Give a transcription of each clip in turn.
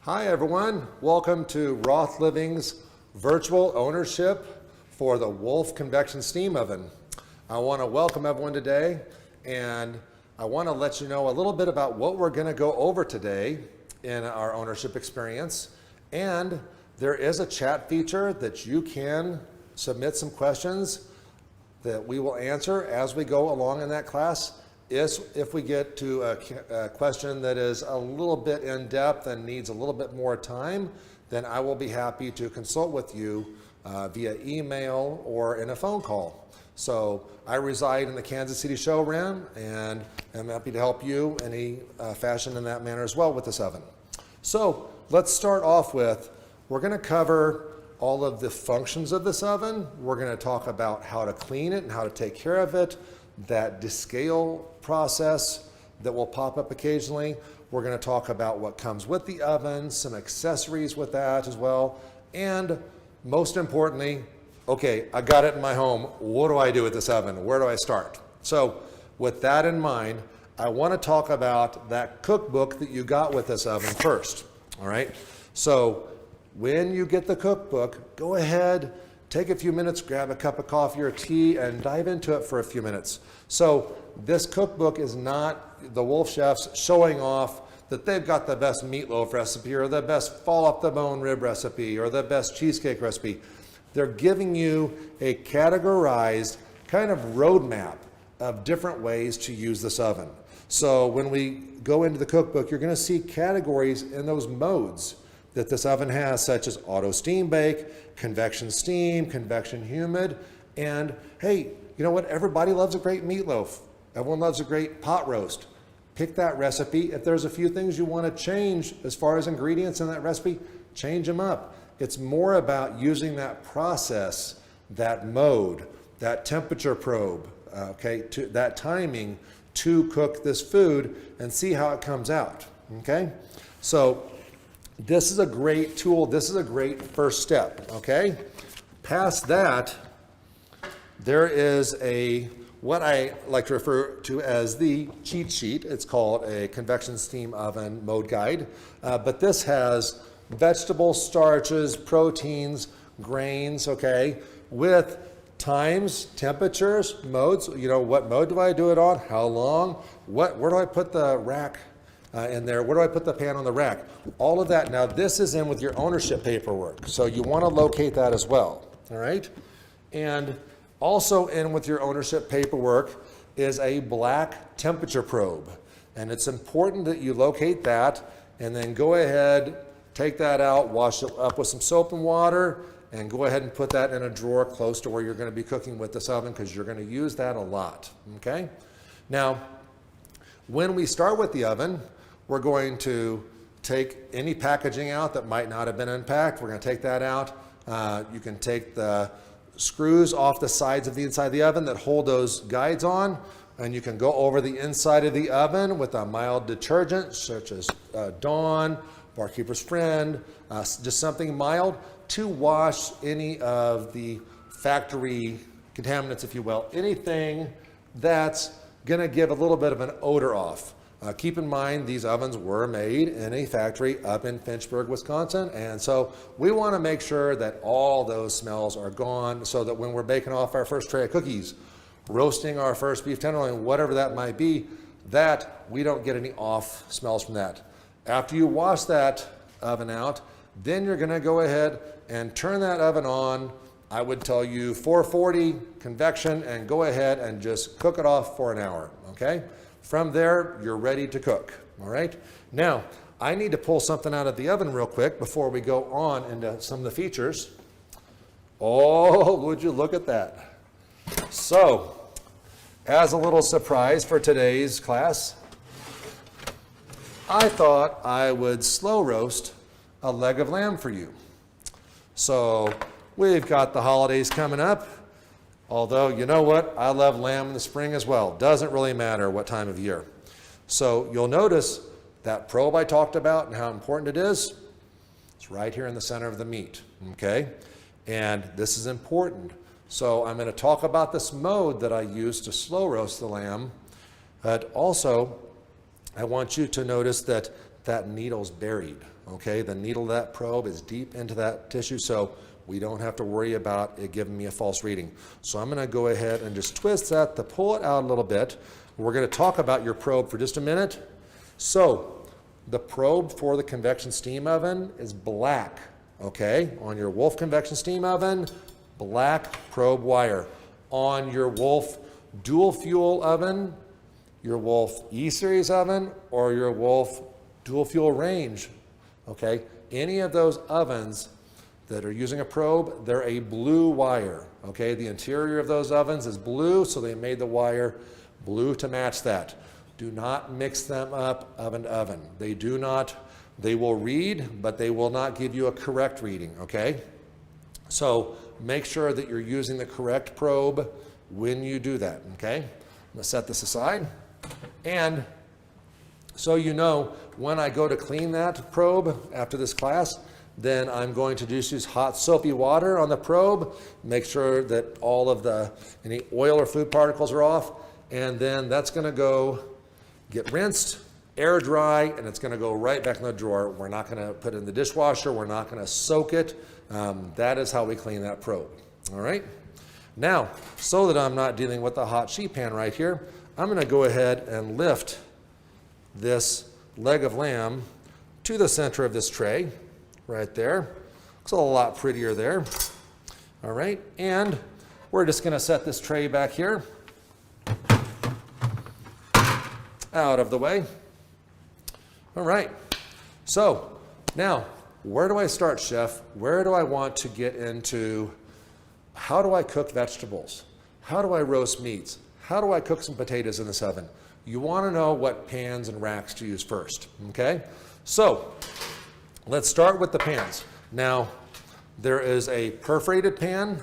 Hi everyone, welcome to Roth Living's virtual ownership for the Wolf Convection Steam Oven. I want to welcome everyone today, and I want to let you know a little bit about what we're going to go over today in our ownership experience. And there is a chat feature that you can submit some questions that we will answer as we go along in that class. If we get to a question that is a little bit in depth and needs a little bit more time, then I will be happy to consult with you via email or in a phone call. So I reside in the Kansas City showroom, and I'm happy to help you any fashion in that manner as well with this oven. So let's start off with, we're going to cover all of the functions of this oven. We're going to talk about how to clean it and how to take care of it, that descale process that will pop up occasionally. We're going to talk about what comes with the oven, some accessories with that as well, and most importantly, okay, I got it in my home. What do I do with this oven? Where do I start? So with that in mind, I want to talk about that cookbook that you got with this oven first. All right. So when you get the cookbook, go ahead, take a few minutes, grab a cup of coffee or tea, and dive into it for a few minutes. So this cookbook is not the Wolf chefs showing off that they've got the best meatloaf recipe or the best fall off the bone rib recipe or the best cheesecake recipe. They're giving you a categorized kind of roadmap of different ways to use this oven. So when we go into the cookbook, you're going to see categories in those modes that this oven has, such as auto steam bake, convection steam, convection humid, and hey, you know what? Everybody loves a great meatloaf. Everyone loves a great pot roast. Pick that recipe. If there's a few things you want to change as far as ingredients in that recipe, change them up. It's more about using that process, that mode, that temperature probe, to that timing to cook this food and see how it comes out, okay? So this is a great tool. This is a great first step, okay? Past that, there is what I like to refer to as the cheat sheet. It's called a convection steam oven mode guide, but this has vegetables, starches, proteins, grains, okay, with times, temperatures, modes. You know, what mode do I do it on? How long? Where do I put the rack in there? Where do I put the pan on the rack? All of that. Now, this is in with your ownership paperwork, so you want to locate that as well, all right? And also in with your ownership paperwork is a black temperature probe, and it's important that you locate that and then go ahead, take that out, wash it up with some soap and water, and go ahead and put that in a drawer close to where you're going to be cooking with this oven, because you're going to use that a lot, okay? Now, when we start with the oven, we're going to take any packaging out that might not have been unpacked. We're going to take that out. You can take the screws off the sides of the inside of the oven that hold those guides on, and you can go over the inside of the oven with a mild detergent such as Dawn, Barkeeper's Friend, just something mild to wash any of the factory contaminants, if you will, anything that's going to give a little bit of an odor off. Keep in mind, these ovens were made in a factory up in Finchburg, Wisconsin, and so we want to make sure that all those smells are gone so that when we're baking off our first tray of cookies, roasting our first beef tenderloin, whatever that might be, that we don't get any off smells from that. After you wash that oven out, then you're going to go ahead and turn that oven on. I would tell you 440 convection, and go ahead and just cook it off for an hour, okay? From there, you're ready to cook, all right? Now, I need to pull something out of the oven real quick before we go on into some of the features. Oh, would you look at that? So, as a little surprise for today's class, I thought I would slow roast a leg of lamb for you. So we've got the holidays coming up, although you know what? I love lamb in the spring as well. Doesn't really matter what time of year. So you'll notice that probe I talked about and how important it is. It's right here in the center of the meat, okay? And this is important. So I'm going to talk about this mode that I use to slow roast the lamb, but also I want you to notice that that needle's buried, okay? The needle of that probe is deep into that tissue, so we don't have to worry about it giving me a false reading. So I'm gonna go ahead and just twist that to pull it out a little bit. We're gonna talk about your probe for just a minute. So the probe for the convection steam oven is black, okay? On your Wolf convection steam oven, black probe wire. On your Wolf dual fuel oven, your Wolf E-Series oven, or your Wolf dual fuel range, okay? Any of those ovens that are using a probe, they're a blue wire, okay? The interior of those ovens is blue, so they made the wire blue to match that. Do not mix them up oven to oven. They will read, but they will not give you a correct reading, okay? So make sure that you're using the correct probe when you do that, okay? I'm gonna set this aside. And so you know, when I go to clean that probe after this class, then I'm going to just use hot soapy water on the probe, make sure that all of any oil or food particles are off, and then that's gonna go get rinsed, air dry, and it's gonna go right back in the drawer. We're not gonna put it in the dishwasher, we're not gonna soak it. That is how we clean that probe, all right? Now, so that I'm not dealing with the hot sheet pan right here, I'm gonna go ahead and lift this leg of lamb to the center of this tray, right there. Looks a lot prettier there. All right, and we're just gonna set this tray back here, out of the way. All right, so now, where do I start, chef? Where do I want to get into, how do I cook vegetables? How do I roast meats? How do I cook some potatoes in this oven? You wanna know what pans and racks to use first, okay? So, let's start with the pans. Now, there is a perforated pan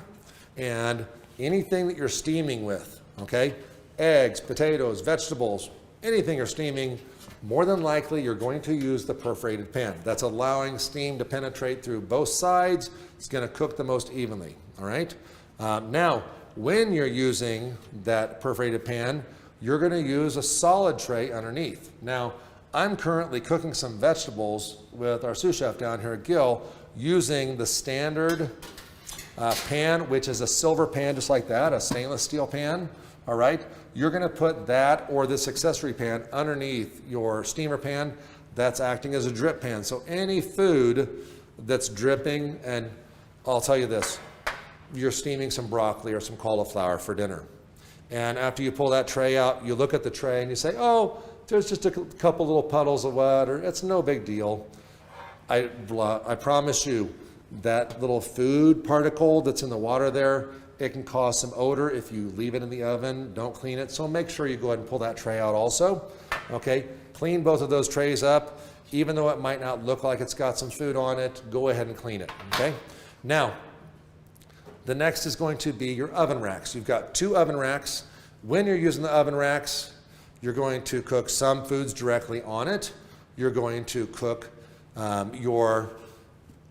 and anything that you're steaming with, okay? Eggs, potatoes, vegetables, anything you're steaming, more than likely you're going to use the perforated pan. That's allowing steam to penetrate through both sides. It's gonna cook the most evenly, all right? Now, when you're using that perforated pan, you're gonna use a solid tray underneath. Now, I'm currently cooking some vegetables with our sous chef down here at Gill using the standard pan, which is a silver pan just like that, a stainless steel pan, all right? You're gonna put that or this accessory pan underneath your steamer pan that's acting as a drip pan. So any food that's dripping, and I'll tell you this, you're steaming some broccoli or some cauliflower for dinner. And after you pull that tray out, you look at the tray and you say, oh, there's just a couple little puddles of water. It's no big deal. I promise you, that little food particle that's in the water there, it can cause some odor if you leave it in the oven, don't clean it. So make sure you go ahead and pull that tray out also, okay? Clean both of those trays up. Even though it might not look like it's got some food on it, go ahead and clean it, okay? Now, the next is going to be your oven racks. You've got 2 oven racks. When you're using the oven racks, you're going to cook some foods directly on it. You're going to cook your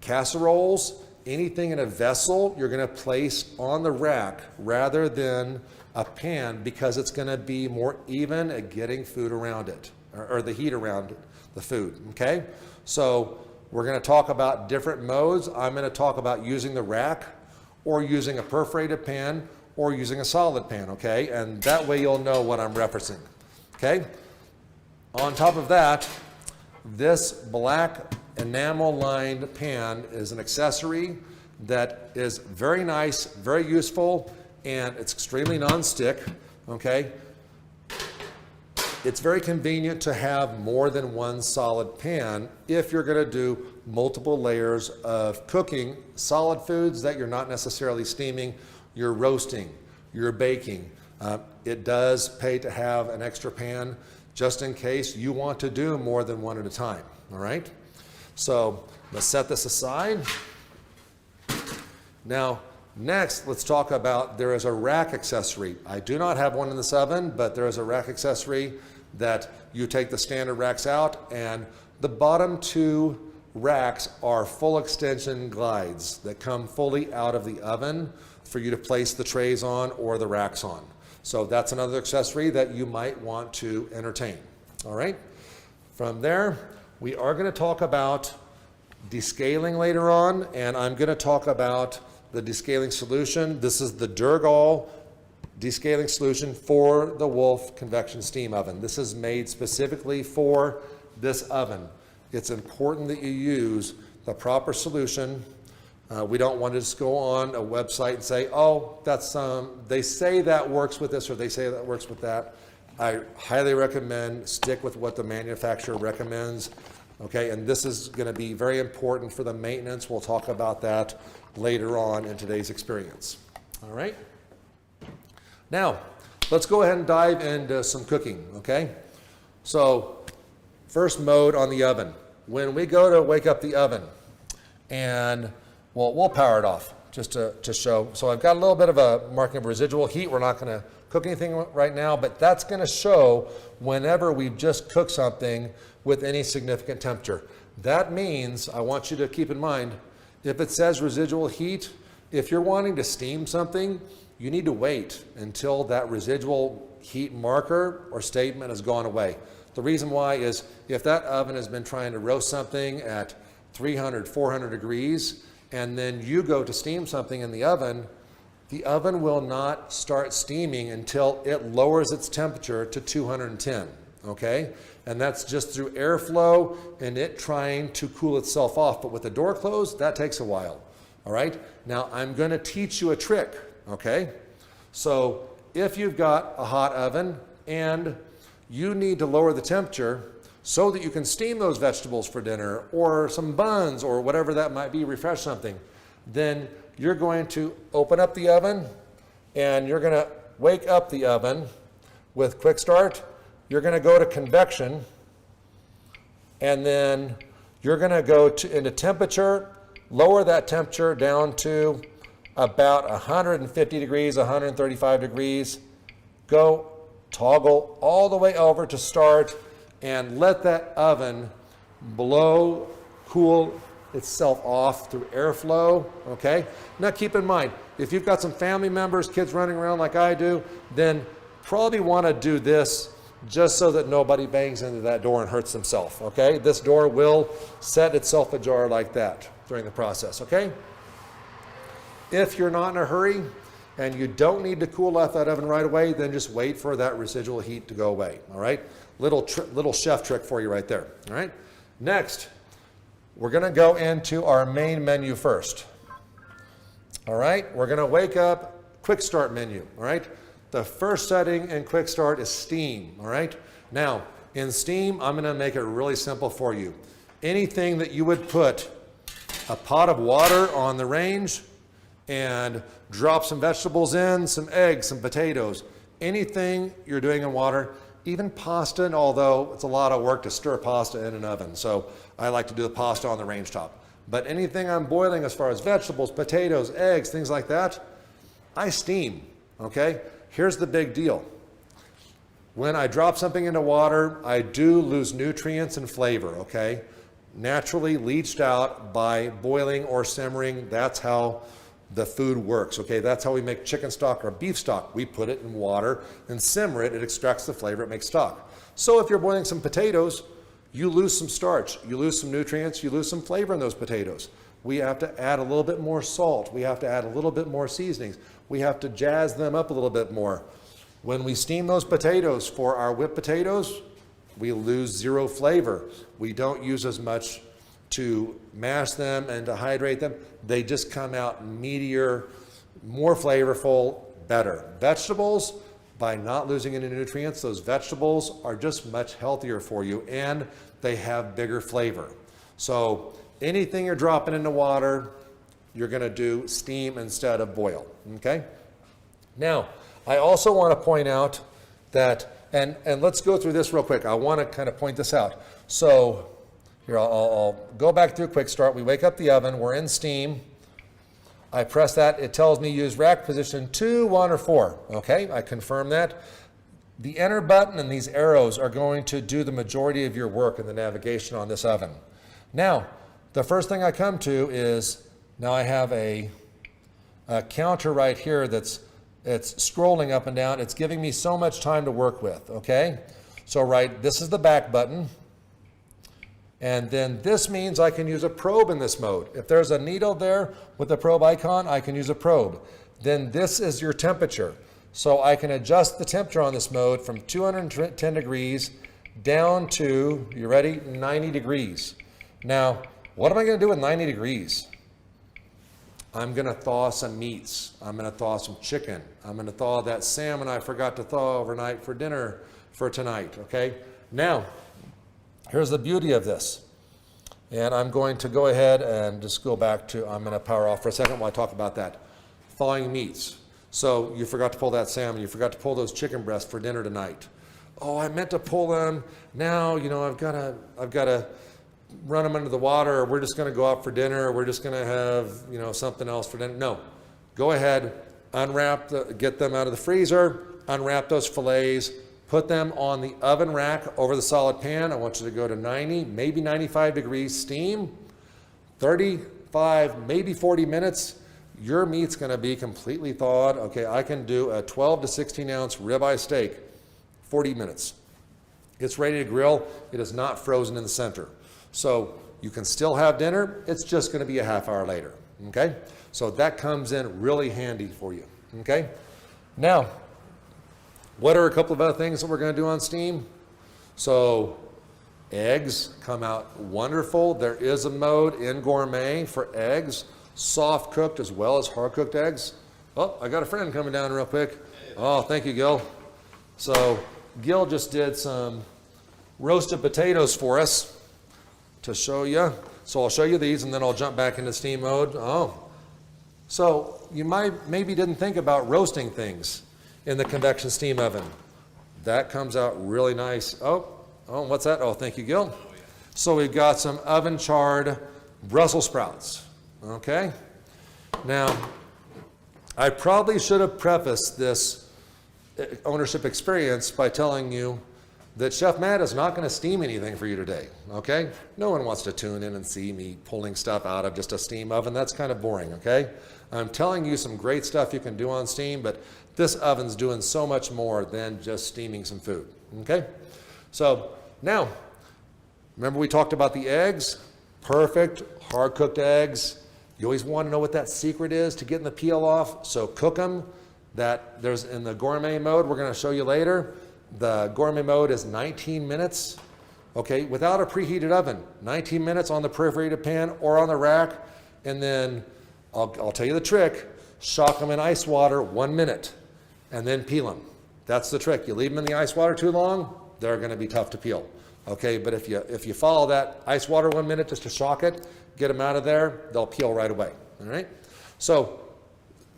casseroles, anything in a vessel, you're gonna place on the rack rather than a pan because it's gonna be more even at getting food around it, or the heat around the food, okay? So we're gonna talk about different modes. I'm gonna talk about using the rack or using a perforated pan or using a solid pan, okay? And that way you'll know what I'm referencing, okay? On top of that, this black enamel-lined pan is an accessory that is very nice, very useful, and it's extremely non-stick, okay? It's very convenient to have more than one solid pan if you're gonna do multiple layers of cooking solid foods that you're not necessarily steaming, you're roasting, you're baking. It does pay to have an extra pan just in case you want to do more than one at a time, all right? So let's set this aside. Now, next, let's talk about, there is a rack accessory. I do not have one in this oven, but there is a rack accessory that you take the standard racks out, and the bottom 2 racks are full extension glides that come fully out of the oven for you to place the trays on or the racks on. So that's another accessory that you might want to entertain, all right? From there, We are going to talk about descaling later on, and I'm going to talk about the descaling solution. This is the Durgall descaling solution for the Wolf convection steam oven. This is made specifically for this oven. It's important that you use the proper solution. We don't want to just go on a website and say, oh, that's they say that works with this or they say that works with that. I highly recommend stick with what the manufacturer recommends. Okay, and this is going to be very important for the maintenance. We'll talk about that later on in today's experience. All right. Now, let's go ahead and dive into some cooking, okay? So, first mode on the oven. When we go to wake up the oven, and we'll power it off just to show. So I've got a little bit of a marking of residual heat. We're not going to cook anything right now, but that's going to show whenever we've just cooked something with any significant temperature. That means, I want you to keep in mind, if it says residual heat, if you're wanting to steam something, you need to wait until that residual heat marker or statement has gone away. The reason why is if that oven has been trying to roast something at 300, 400 degrees, and then you go to steam something in the oven will not start steaming until it lowers its temperature to 210, okay? And that's just through airflow and it trying to cool itself off. But with the door closed, that takes a while, all right? Now, I'm gonna teach you a trick. Okay, so if you've got a hot oven and you need to lower the temperature so that you can steam those vegetables for dinner or some buns or whatever that might be, refresh something, then you're going to open up the oven and you're going to wake up the oven with quick start. You're going to go to convection and then you're going to go into temperature, lower that temperature down to about 150 degrees, 135 degrees. Go toggle all the way over to start and let that oven cool itself off through airflow, okay? Now keep in mind, if you've got some family members, kids running around like I do, then probably want to do this just so that nobody bangs into that door and hurts themselves, okay? This door will set itself ajar like that during the process, okay? If you're not in a hurry and you don't need to cool off that oven right away, then just wait for that residual heat to go away, all right? Little chef trick for you right there, all right? Next, we're gonna go into our main menu first, all right? We're gonna wake up quick start menu, all right? The first setting in quick start is steam, all right? Now, in steam, I'm gonna make it really simple for you. Anything that you would put a pot of water on the range and drop some vegetables in, some eggs, some potatoes, anything you're doing in water, even pasta, and although it's a lot of work to stir pasta in an oven, so I like to do the pasta on the range top. But anything I'm boiling as far as vegetables, potatoes, eggs, things like that, I steam, okay? Here's the big deal. When I drop something into water, I do lose nutrients and flavor, okay? Naturally leached out by boiling or simmering, that's how the food works, okay? That's how we make chicken stock or beef stock. We put it in water and simmer it. It extracts the flavor, it makes stock. So if you're boiling some potatoes, you lose some starch, you lose some nutrients, you lose some flavor in those potatoes. We have to add a little bit more salt. We have to add a little bit more seasonings. We have to jazz them up a little bit more. When we steam those potatoes for our whipped potatoes, we lose zero flavor. We don't use as much to mash them and to hydrate them. They just come out meatier, more flavorful, better. Vegetables, by not losing any nutrients, those vegetables are just much healthier for you and they have bigger flavor. So anything you're dropping into water, you're gonna do steam instead of boil, okay? Now, I also wanna point out that, and let's go through this real quick. I wanna kind of point this out. So, here, I'll go back through quick start. We wake up the oven, we're in steam. I press that, it tells me use rack position 2, 1, or 4. Okay, I confirm that. The enter button and these arrows are going to do the majority of your work in the navigation on this oven. Now, the first thing I come to is, now I have a counter right here it's scrolling up and down. It's giving me so much time to work with, okay? So this is the back button. And then this means I can use a probe in this mode. If there's a needle there with the probe icon, I can use a probe. Then this is your temperature. So I can adjust the temperature on this mode from 210 degrees down to, you ready, 90 degrees. Now, what am I going to do with 90 degrees? I'm going to thaw some meats. I'm going to thaw some chicken. I'm going to thaw that salmon I forgot to thaw overnight for dinner for tonight, okay? Now, here's the beauty of this. And I'm going to go ahead and just go back to, I'm going to power off for a second while I talk about that. Thawing meats. So you forgot to pull that salmon. You forgot to pull those chicken breasts for dinner tonight. Oh, I meant to pull them. Now, you know, I've got to run them under the water, or we're just going to go out for dinner, or we're just going to have, you know, something else for dinner. No, go ahead, get them out of the freezer, unwrap those fillets, put them on the oven rack over the solid pan. I want you to go to 90, maybe 95 degrees steam, 35, maybe 40 minutes. Your meat's going to be completely thawed. Okay, I can do a 12 to 16 ounce ribeye steak, 40 minutes. It's ready to grill. It is not frozen in the center. So you can still have dinner. It's just going to be a half hour later. Okay, so that comes in really handy for you. Okay, now what are a couple of other things that we're going to do on steam? So eggs come out wonderful. There is a mode in Gourmet for eggs, soft cooked as well as hard cooked eggs. Oh, I got a friend coming down real quick. Oh, thank you, Gil. So Gil just did some roasted potatoes for us to show you. So I'll show you these and then I'll jump back into steam mode. Oh, so you maybe didn't think about roasting things in the convection steam oven. That comes out really nice. Oh, what's that? Oh, thank you, Gil. So we've got some oven charred Brussels sprouts. Okay. Now, I probably should have prefaced this ownership experience by telling you that Chef Matt is not going to steam anything for you today, okay? No one wants to tune in and see me pulling stuff out of just a steam oven. That's kind of boring, okay? I'm telling you some great stuff you can do on steam, but this oven's doing so much more than just steaming some food, okay? So now, remember we talked about the eggs? Perfect, hard-cooked eggs. You always want to know what that secret is to getting the peel off, so cook them. There's in the Gourmet mode, we're going to show you later. The Gourmet mode is 19 minutes, okay, without a preheated oven. 19 minutes on the perforated pan or on the rack, and then I'll tell you the trick. Shock them in ice water 1 minute, and then peel them. That's the trick. You leave them in the ice water too long, they're going to be tough to peel. Okay, but if you follow that ice water 1 minute just to shock it, get them out of there, they'll peel right away. All right. So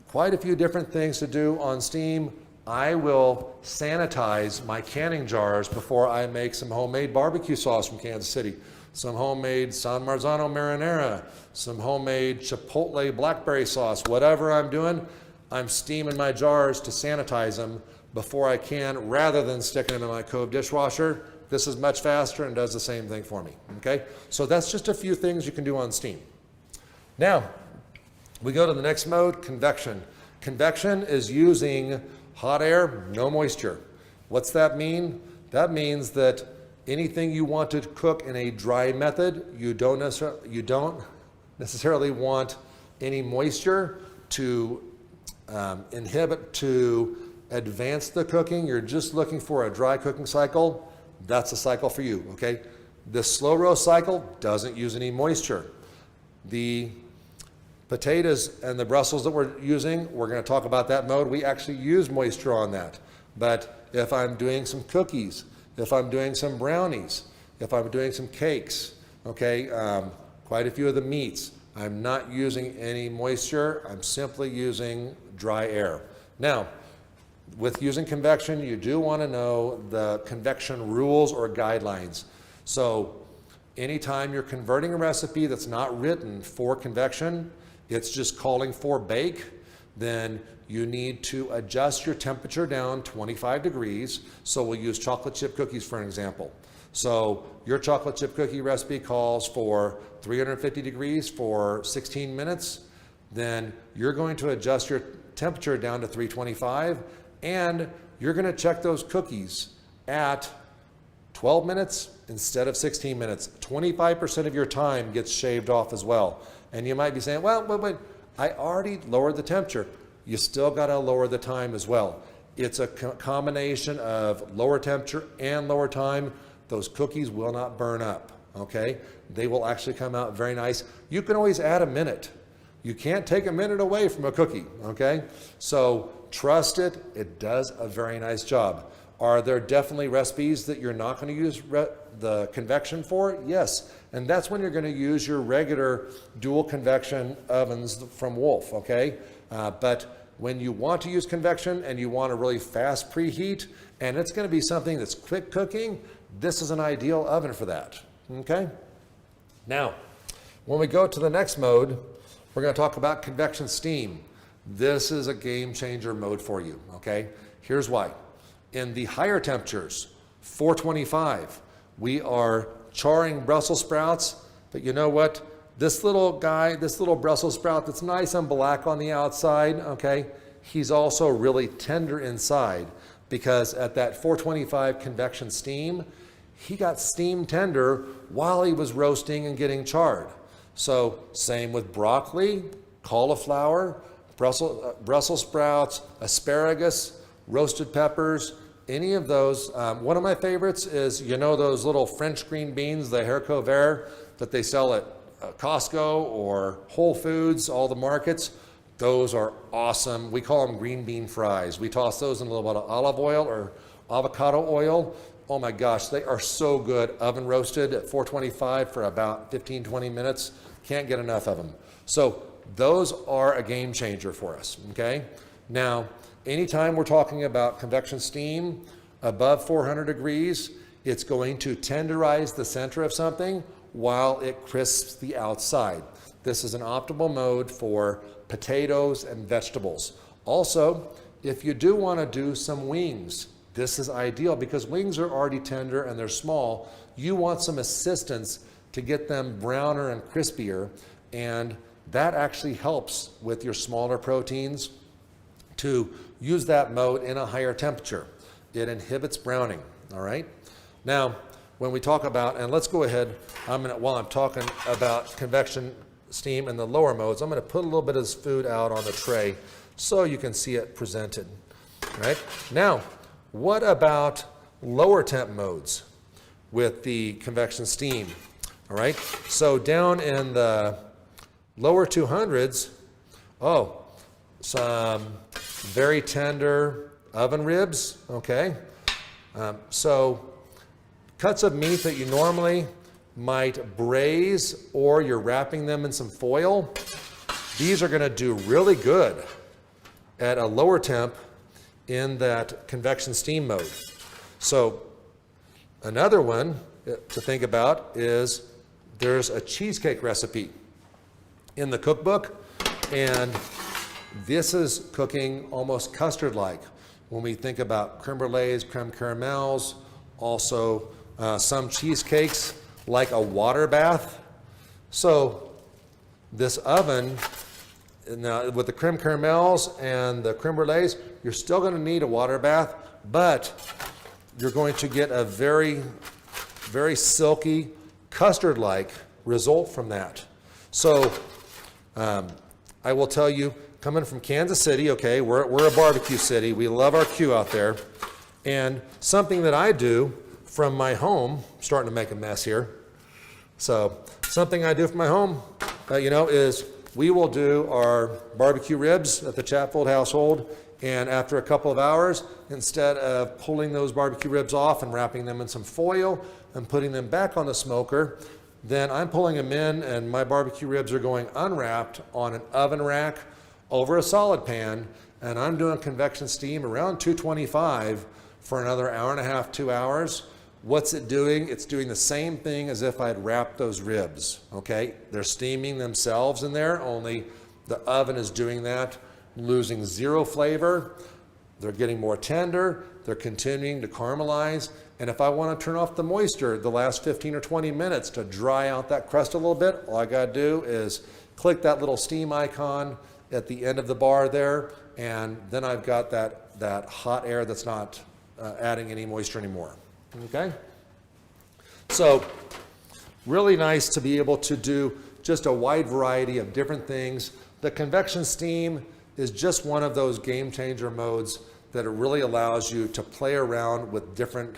quite a few different things to do on steam. I will sanitize my canning jars before I make some homemade barbecue sauce from Kansas City, some homemade San Marzano marinara, some homemade chipotle blackberry sauce, whatever I'm doing, I'm steaming my jars to sanitize them before I can, rather than sticking them in my Cove dishwasher. This is much faster and does the same thing for me, okay? So that's just a few things you can do on steam. Now, we go to the next mode, convection. Convection is using hot air, no moisture. What's that mean? That means that anything you want to cook in a dry method, you don't necessarily want any moisture to advance the cooking. You're just looking for a dry cooking cycle. That's a cycle for you, okay? The slow roast cycle doesn't use any moisture. The potatoes and the Brussels that we're using, we're going to talk about that mode. We actually use moisture on that. But if I'm doing some cookies, if I'm doing some brownies, if I'm doing some cakes, okay, quite a few of the meats, I'm not using any moisture. I'm simply using dry air. Now, with using convection, you do want to know the convection rules or guidelines. So anytime you're converting a recipe that's not written for convection, it's just calling for bake, then you need to adjust your temperature down 25 degrees. So we'll use chocolate chip cookies for an example. So your chocolate chip cookie recipe calls for 350 degrees for 16 minutes. Then you're going to adjust your temperature down to 325, and you're going to check those cookies at 12 minutes instead of 16 minutes. 25% of your time gets shaved off as well. And you might be saying, well, wait, I already lowered the temperature. You still got to lower the time as well. It's a combination of lower temperature and lower time. Those cookies will not burn up, okay? They will actually come out very nice. You can always add a minute. You can't take a minute away from a cookie, okay? So trust it, it does a very nice job. Are there definitely recipes that you're not going to use the convection for? Yes, and that's when you're going to use your regular dual convection ovens from Wolf, okay? But when you want to use convection and you want a really fast preheat, and it's going to be something that's quick cooking, this is an ideal oven for that, okay? Now, when we go to the next mode, we're going to talk about convection steam. This is a game changer mode for you, okay? Here's why. In the higher temperatures, 425, we are charring Brussels sprouts, but you know what? This little guy, this little Brussels sprout that's nice and black on the outside, okay, he's also really tender inside because at that 425 convection steam, he got steam tender while he was roasting and getting charred. So same with broccoli, cauliflower, Brussels sprouts, asparagus, roasted peppers, any of those. One of my favorites is, you know, those little French green beans, the haricots verts that they sell at Costco or Whole Foods, all the markets. Those are awesome. We call them green bean fries. We toss those in a little bit of olive oil or avocado oil. Oh my gosh, they are so good. Oven roasted at 425 for about 15-20 minutes. Can't get enough of them. So those are a game changer for us, okay? Now, anytime we're talking about convection steam above 400 degrees, it's going to tenderize the center of something while it crisps the outside. This is an optimal mode for potatoes and vegetables. Also, if you do want to do some wings, this is ideal because wings are already tender and they're small. You want some assistance to get them browner and crispier, and that actually helps with your smaller proteins to use that mode in a higher temperature. It inhibits browning, all right? Now, when we talk about, and let's go ahead, while I'm talking about convection steam in the lower modes, I'm gonna put a little bit of this food out on the tray so you can see it presented, all right? Now, what about lower temp modes with the convection steam, all right? So down in the lower 200s, some very tender oven ribs, okay? So cuts of meat that you normally might braise or you're wrapping them in some foil, these are gonna do really good at a lower temp in that convection steam mode. So another one to think about is there's a cheesecake recipe in the cookbook, and this is cooking almost custard-like. When we think about creme brulees, creme caramels, also some cheesecakes like a water bath. So this oven, now with the creme caramels and the creme brulees, you're still going to need a water bath, but you're going to get a very, very silky, custard-like result from that. So I will tell you, coming from Kansas City, okay, we're a barbecue city. We love our Q out there. And something that I do from my home, starting to make a mess here. So something I do from my home, is we will do our barbecue ribs at the Chatfield household. And after a couple of hours, instead of pulling those barbecue ribs off and wrapping them in some foil and putting them back on the smoker, then I'm pulling them in and my barbecue ribs are going unwrapped on an oven rack over a solid pan, and I'm doing convection steam around 225 for another hour and a half, 2 hours. What's it doing? It's doing the same thing as if I had wrapped those ribs, okay? They're steaming themselves in there, only the oven is doing that, losing zero flavor. They're getting more tender. They're continuing to caramelize. And if I want to turn off the moisture the last 15 or 20 minutes to dry out that crust a little bit, all I got to do is click that little steam icon at the end of the bar there, and then I've got that hot air that's not adding any moisture anymore, okay? So really nice to be able to do just a wide variety of different things. The convection steam is just one of those game changer modes that it really allows you to play around with different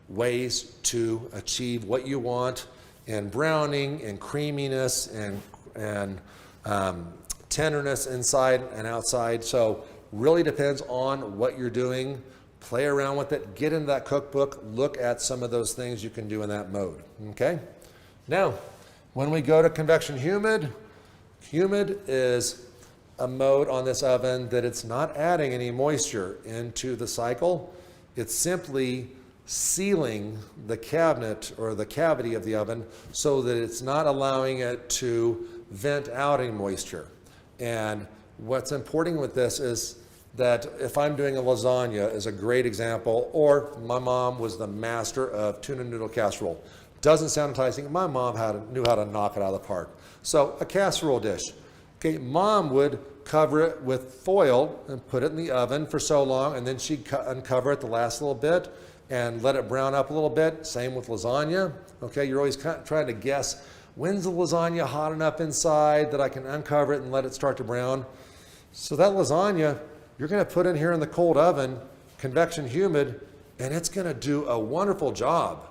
ways to achieve what you want in browning and creaminess and tenderness inside and outside. So really depends on what you're doing. Play around with it, get into that cookbook, look at some of those things you can do in that mode, okay? Now, when we go to convection humid, humid is a mode on this oven that it's not adding any moisture into the cycle. It's simply sealing the cabinet or the cavity of the oven so that it's not allowing it to vent out any moisture. And what's important with this is that if I'm doing a lasagna is a great example, or my mom was the master of tuna noodle casserole. Doesn't sound enticing. My mom knew how to knock it out of the park. So a casserole dish. Okay, mom would cover it with foil and put it in the oven for so long, and then she'd uncover it the last little bit and let it brown up a little bit. Same with lasagna. Okay, you're always trying to guess, when's the lasagna hot enough inside that I can uncover it and let it start to brown? So that lasagna, you're going to put in here in the cold oven, convection humid, and it's going to do a wonderful job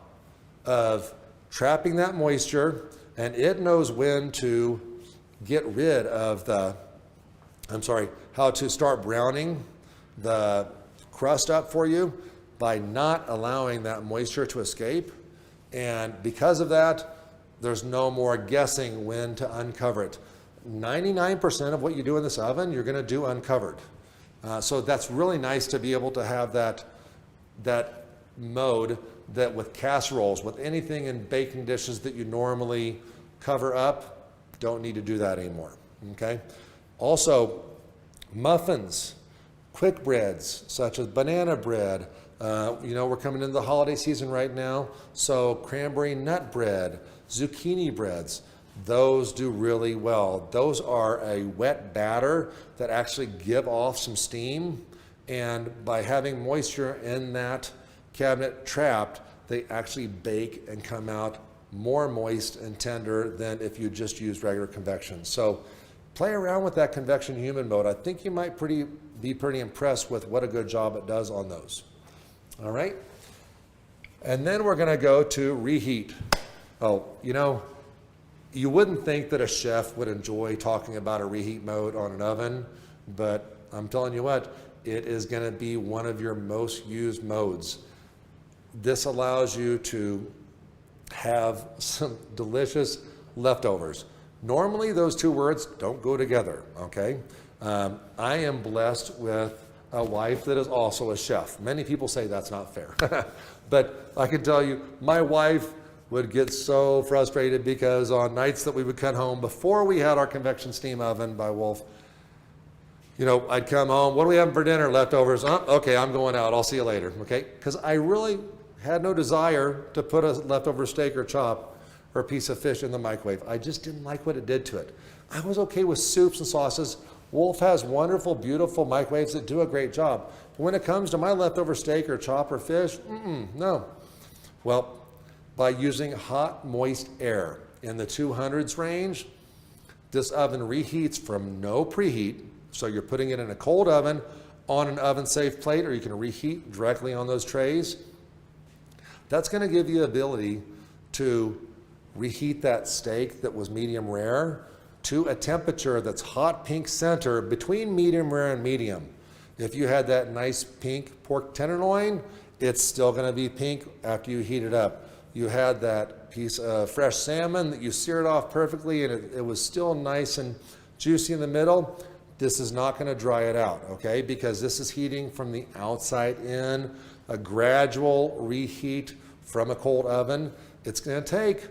of trapping that moisture, and it knows when to get rid of how to start browning the crust up for you by not allowing that moisture to escape. And because of that, there's no more guessing when to uncover it. 99% of what you do in this oven, you're going to do uncovered. So that's really nice to be able to have that mode that with casseroles, with anything in baking dishes that you normally cover up, don't need to do that anymore, okay? Also, muffins, quick breads, such as banana bread. We're coming into the holiday season right now, so cranberry nut bread, zucchini breads, those do really well. Those are a wet batter that actually give off some steam, and by having moisture in that cabinet trapped, they actually bake and come out more moist and tender than if you just used regular convection. So play around with that convection humid mode. I think you might be pretty impressed with what a good job it does on those. All right? And then we're gonna go to reheat. Oh, you wouldn't think that a chef would enjoy talking about a reheat mode on an oven, but I'm telling you what, it is gonna be one of your most used modes. This allows you to have some delicious leftovers. Normally those two words don't go together, okay? I am blessed with a wife that is also a chef. Many people say that's not fair, but I can tell you, my wife would get so frustrated because on nights that we would come home before we had our convection steam oven by Wolf, I'd come home, what are we having for dinner? Leftovers. Okay, I'm going out, I'll see you later, okay? Because I really had no desire to put a leftover steak or chop or a piece of fish in the microwave. I just didn't like what it did to it. I was okay with soups and sauces. Wolf has wonderful, beautiful microwaves that do a great job. But when it comes to my leftover steak or chop or fish, no. Well, by using hot, moist air in the 200s range, this oven reheats from no preheat. So you're putting it in a cold oven on an oven-safe plate, or you can reheat directly on those trays. That's going to give you the ability to reheat that steak that was medium rare to a temperature that's hot pink center between medium rare and medium. If you had that nice pink pork tenderloin, it's still going to be pink after you heat it up. You had that piece of fresh salmon that you seared off perfectly and it was still nice and juicy in the middle. This is not going to dry it out, okay? Because this is heating from the outside in, a gradual reheat from a cold oven. It's going to take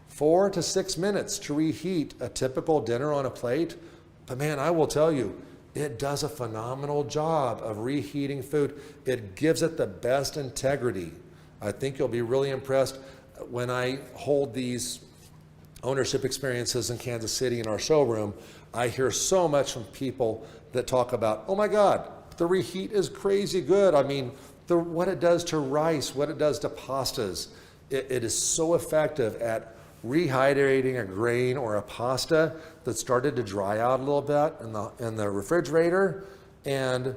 4 to 6 minutes to reheat a typical dinner on a plate. But man, I will tell you, it does a phenomenal job of reheating food. It gives it the best integrity. I think you'll be really impressed when I hold these ownership experiences in Kansas City in our showroom. I hear so much from people that talk about, oh my God, the reheat is crazy good. I mean, what it does to rice, what it does to pastas. it is so effective at rehydrating a grain or a pasta that started to dry out a little bit in the refrigerator. And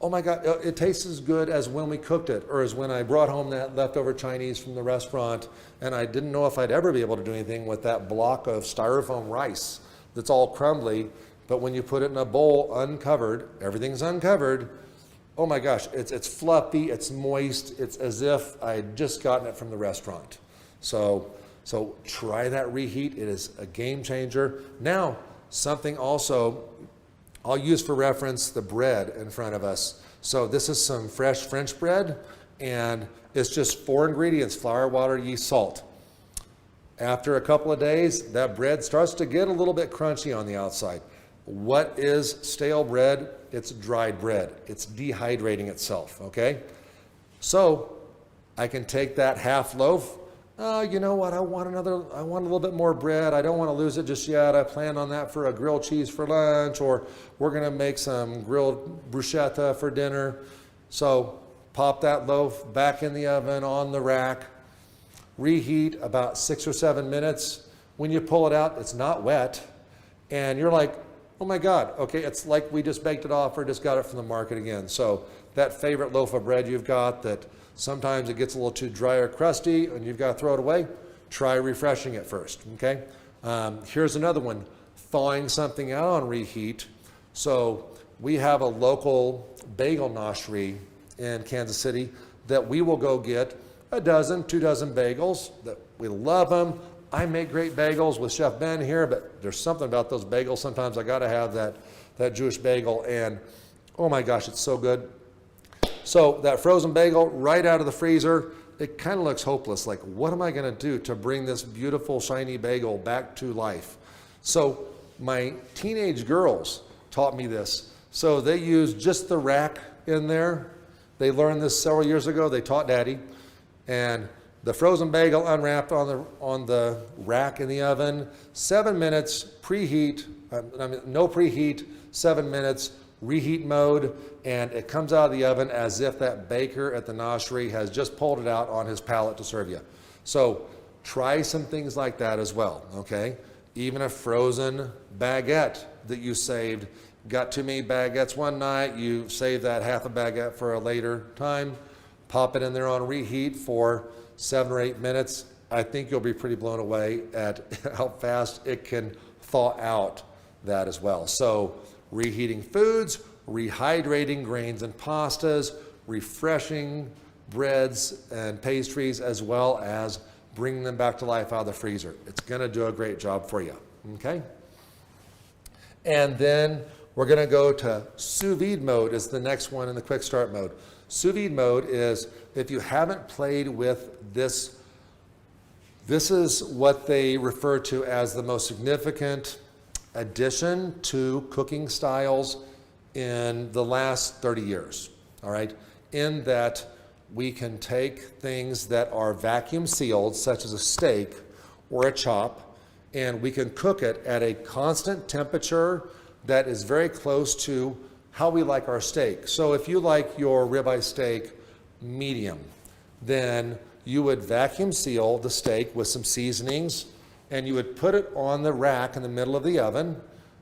oh my God, it tastes as good as when we cooked it, or as when I brought home that leftover Chinese from the restaurant and I didn't know if I'd ever be able to do anything with that block of styrofoam rice that's all crumbly. But when you put it in a bowl uncovered, everything's uncovered, oh my gosh, it's fluffy, it's moist, it's as if I had just gotten it from the restaurant. So try that reheat. It is a game changer. Now, something also, I'll use for reference the bread in front of us. So this is some fresh French bread, and it's just 4 ingredients: flour, water, yeast, salt. After a couple of days, that bread starts to get a little bit crunchy on the outside. What is stale bread? It's dried bread. It's dehydrating itself, okay? So I can take that half loaf. You know what, I want a little bit more bread. I don't want to lose it just yet. I plan on that for a grilled cheese for lunch, or we're going to make some grilled bruschetta for dinner. So pop that loaf back in the oven on the rack. Reheat about 6 or 7 minutes. When you pull it out, it's not wet. And you're like, oh my God, okay, it's like we just baked it off or just got it from the market again. So that favorite loaf of bread you've got that sometimes it gets a little too dry or crusty and you've got to throw it away, try refreshing it first, okay? Here's another one, thawing something out on reheat. So we have a local bagel noshery in Kansas City that we will go get a dozen, 2 dozen bagels. That we love them. I make great bagels with Chef Ben here, but there's something about those bagels. Sometimes I got to have that Jewish bagel, and oh my gosh, it's so good. So that frozen bagel right out of the freezer, it kind of looks hopeless. Like, what am I going to do to bring this beautiful, shiny bagel back to life? So my teenage girls taught me this. So they use just the rack in there. They learned this several years ago. They taught Daddy. And the frozen bagel unwrapped on the rack in the oven, 7 minutes, preheat, no preheat, 7 minutes, reheat mode, and it comes out of the oven as if that baker at the noshery has just pulled it out on his pallet to serve you. So try some things like that as well, okay? Even a frozen baguette that you saved, got too many baguettes one night, you saved that half a baguette for a later time, pop it in there on reheat for 7 or 8 minutes. I think you'll be pretty blown away at how fast it can thaw out that as well. So reheating foods, rehydrating grains and pastas, refreshing breads and pastries, as well as bringing them back to life out of the freezer. It's going to do a great job for you, okay? And then we're going to go to sous vide mode is the next one in the quick start mode. Sous vide mode is, if you haven't played with this, this is what they refer to as the most significant addition to cooking styles in the last 30 years, all right? In that we can take things that are vacuum sealed, such as a steak or a chop, and we can cook it at a constant temperature that is very close to how we like our steak. So if you like your ribeye steak medium, then you would vacuum seal the steak with some seasonings, and you would put it on the rack in the middle of the oven,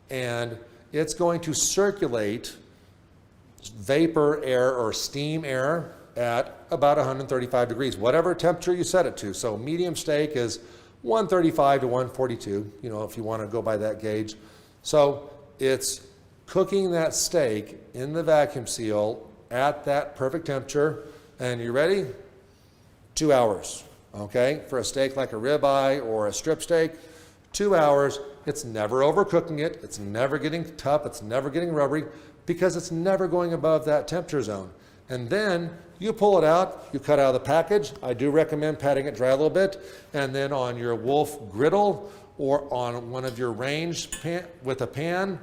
and it's going to circulate vapor air or steam air at about 135 degrees, whatever temperature you set it to. So medium steak is 135 to 142, you know, if you want to go by that gauge. So it's cooking that steak in the vacuum seal at that perfect temperature, and you ready? 2 hours, okay? For a steak like a ribeye or a strip steak, 2 hours. It's never overcooking it. It's never getting tough. It's never getting rubbery, because it's never going above that temperature zone. And then you pull it out, you cut out of the package. I do recommend patting it dry a little bit, and then on your Wolf griddle or on one of your range pan with a pan,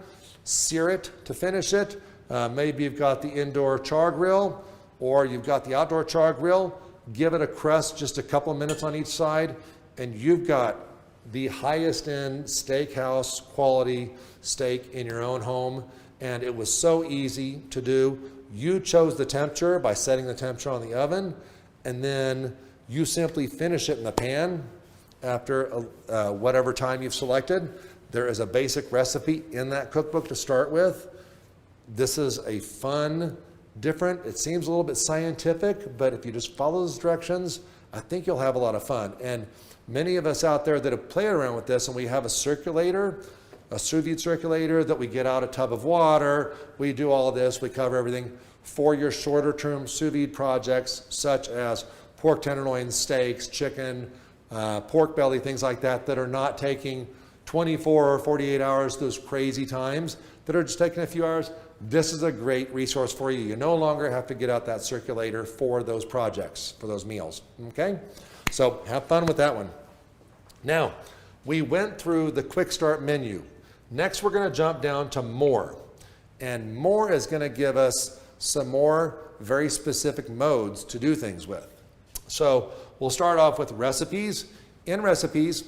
sear it to finish it. Maybe you've got the indoor char grill or you've got the outdoor char grill. Give it a crust, just a couple of minutes on each side, and you've got the highest end steakhouse quality steak in your own home. And it was so easy to do. You chose the temperature by setting the temperature on the oven, and then You simply finish it in the pan after whatever time you've selected. There is a basic recipe in that cookbook to start with. This is a fun, different, it seems a little bit scientific, but if you just follow those directions, I think you'll have a lot of fun. And many of us out there that have played around with this, and we have a circulator, a sous vide circulator that we get out a tub of water, we do all of this, we cover everything for your shorter term sous vide projects, such as pork tenderloins, steaks, chicken, pork belly, things like that, that are not taking 24 or 48 hours, those crazy times, that are just taking a few hours. This is a great resource for you. You no longer have to get out that circulator for those projects, for those meals, okay? So have fun with that one. Now, we went through the quick start menu. Next, we're gonna jump down to more. And more is gonna give us some more very specific modes to do things with. So we'll start off with recipes. In recipes,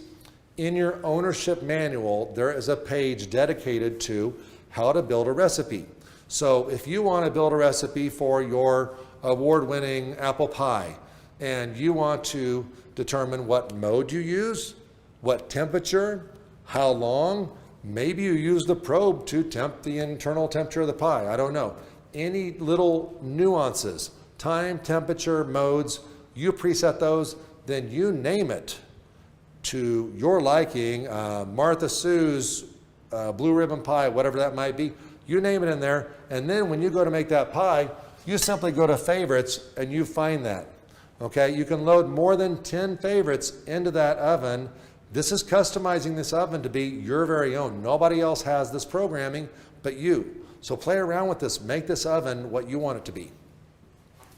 in your ownership manual, there is a page dedicated to how to build a recipe. So if you want to build a recipe for your award-winning apple pie, and you want to determine what mode you use, what temperature, how long, maybe you use the probe to temp the internal temperature of the pie, I don't know. Any little nuances, time, temperature, modes, you preset those, then you name it to your liking, Martha Sous, blue ribbon pie, whatever that might be, you name it in there, and then when you go to make that pie, you simply go to favorites and you find that, okay? You can load more than 10 favorites into that oven. This is customizing this oven to be your very own. Nobody else has this programming but you. So play around with this, make this oven what you want it to be.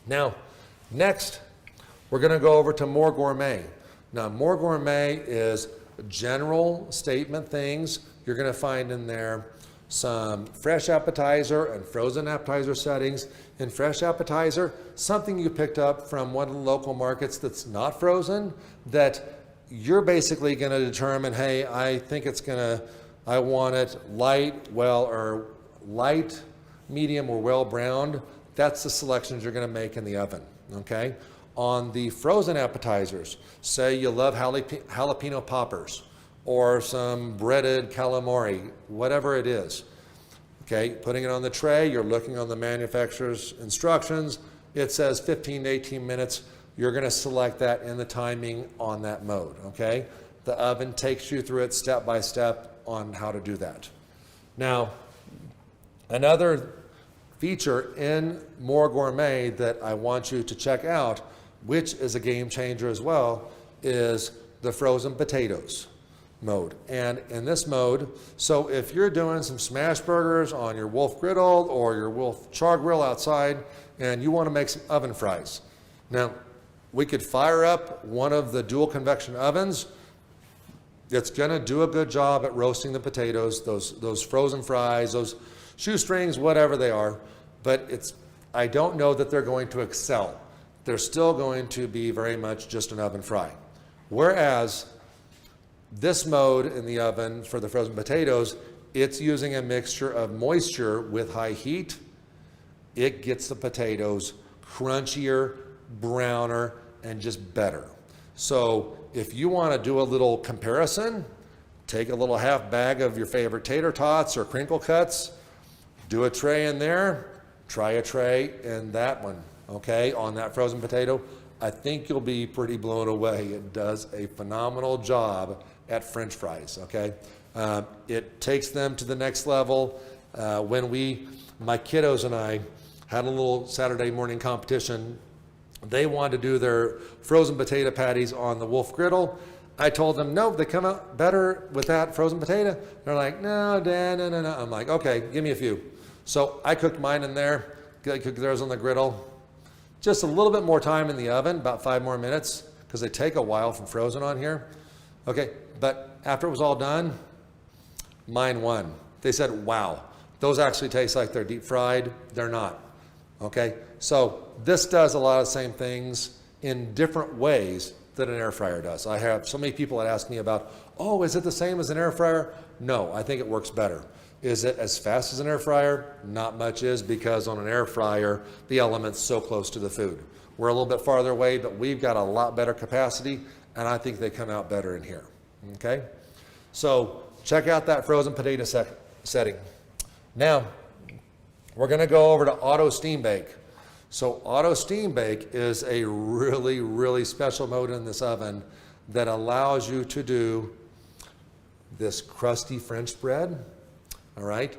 Now, next, we're gonna go over to More Gourmet. Now, More Gourmet is general statement things. You're gonna find in there some fresh appetizer and frozen appetizer settings. In fresh appetizer, something you picked up from one of the local markets that's not frozen, that you're basically gonna determine, hey, I think I want it light, or light, medium, or well browned. That's the selections you're gonna make in the oven, okay? On the frozen appetizers, say you love jalapeno poppers or some breaded calamari, whatever it is. Okay, putting it on the tray, you're looking on the manufacturer's instructions. It says 15 to 18 minutes. You're gonna select that in the timing on that mode, okay? The oven takes you through it step by step on how to do that. Now, another feature in More Gourmet that I want you to check out, which is a game changer as well, is the frozen potatoes mode. And in this mode, so if you're doing some smash burgers on your Wolf griddle or your Wolf char grill outside and you want to make some oven fries. Now, we could fire up one of the dual convection ovens. It's gonna do a good job at roasting the potatoes, those frozen fries, those shoestrings, whatever they are, but I don't know that they're going to excel. They're still going to be very much just an oven fry. Whereas this mode in the oven for the frozen potatoes, it's using a mixture of moisture with high heat. It gets the potatoes crunchier, browner, and just better. So if you want to do a little comparison, take a little half bag of your favorite tater tots or crinkle cuts, do a tray in there, try a tray in that one, okay, on that frozen potato. I think you'll be pretty blown away. It does a phenomenal job at French fries, okay? It takes them to the next level. When my kiddos and I had a little Saturday morning competition, they wanted to do their frozen potato patties on the Wolf griddle. I told them, no, they come out better with that frozen potato. They're like, no, Dad, no. I'm like, okay, give me a few. So I cooked mine in there, cooked theirs on the griddle. Just a little bit more time in the oven, about 5 more minutes, because they take a while from frozen on here. Okay, but after it was all done, mine won. They said, wow, those actually taste like they're deep fried. They're not, okay? So this does a lot of the same things in different ways that an air fryer does. I have so many people that ask me about, oh, is it the same as an air fryer? No, I think it works better. Is it as fast as an air fryer? Not much is, because on an air fryer, the element's so close to the food. We're a little bit farther away, but we've got a lot better capacity, and I think they come out better in here, okay? So check out that frozen potato setting. Now, we're gonna go over to auto steam bake. So auto steam bake is a really, really special mode in this oven that allows you to do this crusty French bread, all right?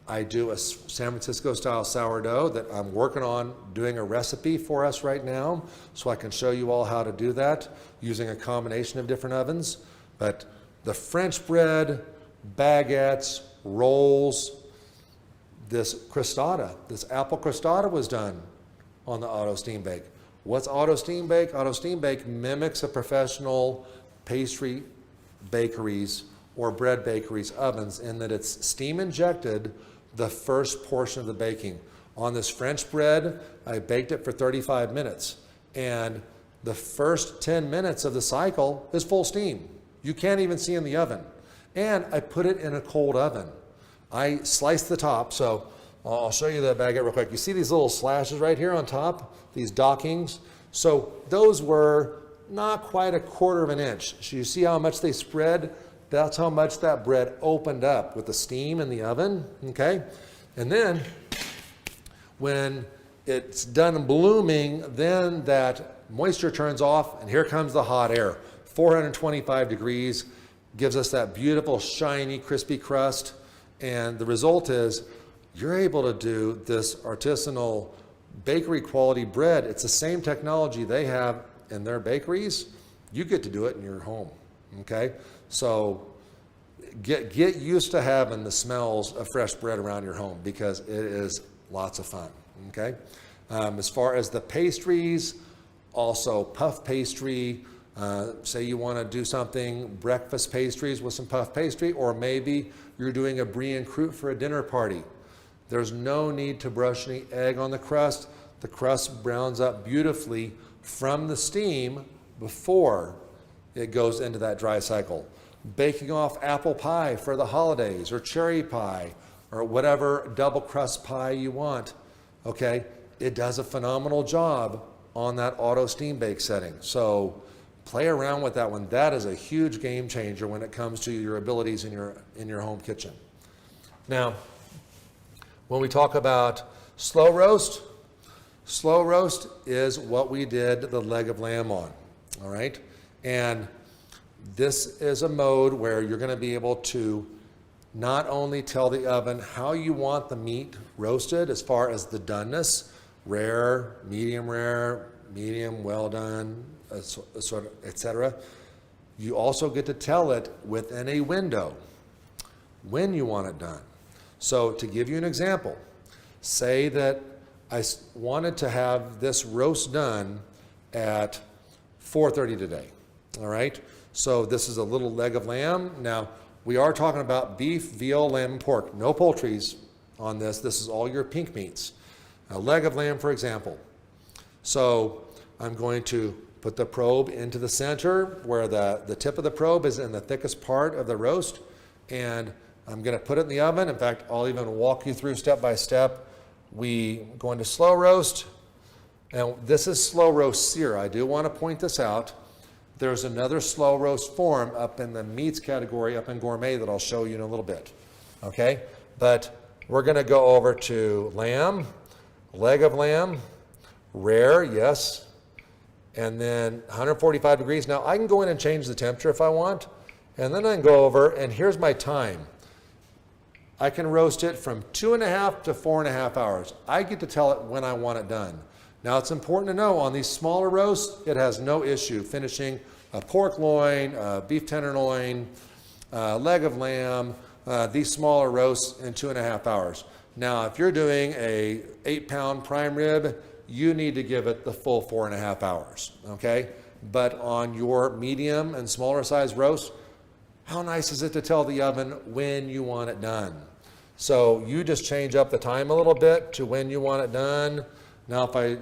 I do a San Francisco style sourdough that I'm working on doing a recipe for us right now, so I can show you all how to do that using a combination of different ovens. But the French bread, baguettes, rolls, this crostata, this apple crostata was done on the auto steam bake. What's auto steam bake? Auto steam bake mimics a professional pastry bakeries or bread bakeries ovens in that it's steam injected the first portion of the baking. On this French bread, I baked it for 35 minutes, and the first 10 minutes of the cycle is full steam. You can't even see in the oven. And I put it in a cold oven. I sliced the top, so I'll show you the baguette real quick. You see these little slashes right here on top, these dockings? So those were not quite a quarter of an inch. So you see how much they spread? That's how much that bread opened up with the steam in the oven, okay? And then when it's done blooming, then that moisture turns off and here comes the hot air. 425 degrees gives us that beautiful, shiny, crispy crust. And the result is you're able to do this artisanal bakery quality bread. It's the same technology they have in their bakeries. You get to do it in your home, okay? So get used to having the smells of fresh bread around your home, because it is lots of fun, okay? As far as the pastries, also puff pastry. Say you want to do something, breakfast pastries with some puff pastry, or maybe you're doing a brie and croûte for a dinner party. There's no need to brush any egg on the crust. The crust browns up beautifully from the steam before it goes into that dry cycle. Baking off apple pie for the holidays, or cherry pie, or whatever double crust pie you want, okay? It does a phenomenal job on that auto steam bake setting. So play around with that one. That is a huge game changer when it comes to your abilities in your home kitchen. Now, when we talk about slow roast is what we did the leg of lamb on, all right? And this is a mode where you're going to be able to not only tell the oven how you want the meat roasted as far as the doneness, rare, medium, well done, sort of, etc. You also get to tell it within a window when you want it done. So to give you an example, say that I wanted to have this roast done at 4:30 today, all right? So this is a little leg of lamb. Now, we are talking about beef, veal, lamb, and pork. No poultries on this. This is all your pink meats. A leg of lamb, for example. So I'm going to put the probe into the center where the tip of the probe is in the thickest part of the roast, and I'm going to put it in the oven. In fact, I'll even walk you through step by step. We go into slow roast, and this is slow roast sear. I do want to point this out. There's another slow roast form up in the meats category up in Gourmet that I'll show you in a little bit, okay? But we're going to go over to lamb, leg of lamb, rare, yes, and then 145 degrees. Now I can go in and change the temperature if I want, and then I can go over, and here's my time. I can roast it from 2.5 to 4.5 hours. I get to tell it when I want it done. Now it's important to know on these smaller roasts, it has no issue finishing a pork loin, a beef tenderloin, a leg of lamb, these smaller roasts in 2.5 hours. Now if you're doing a 8-pound prime rib, you need to give it the full 4.5 hours, okay? But on your medium and smaller size roast, how nice is it to tell the oven when you want it done? So you just change up the time a little bit to when you want it done. Now if I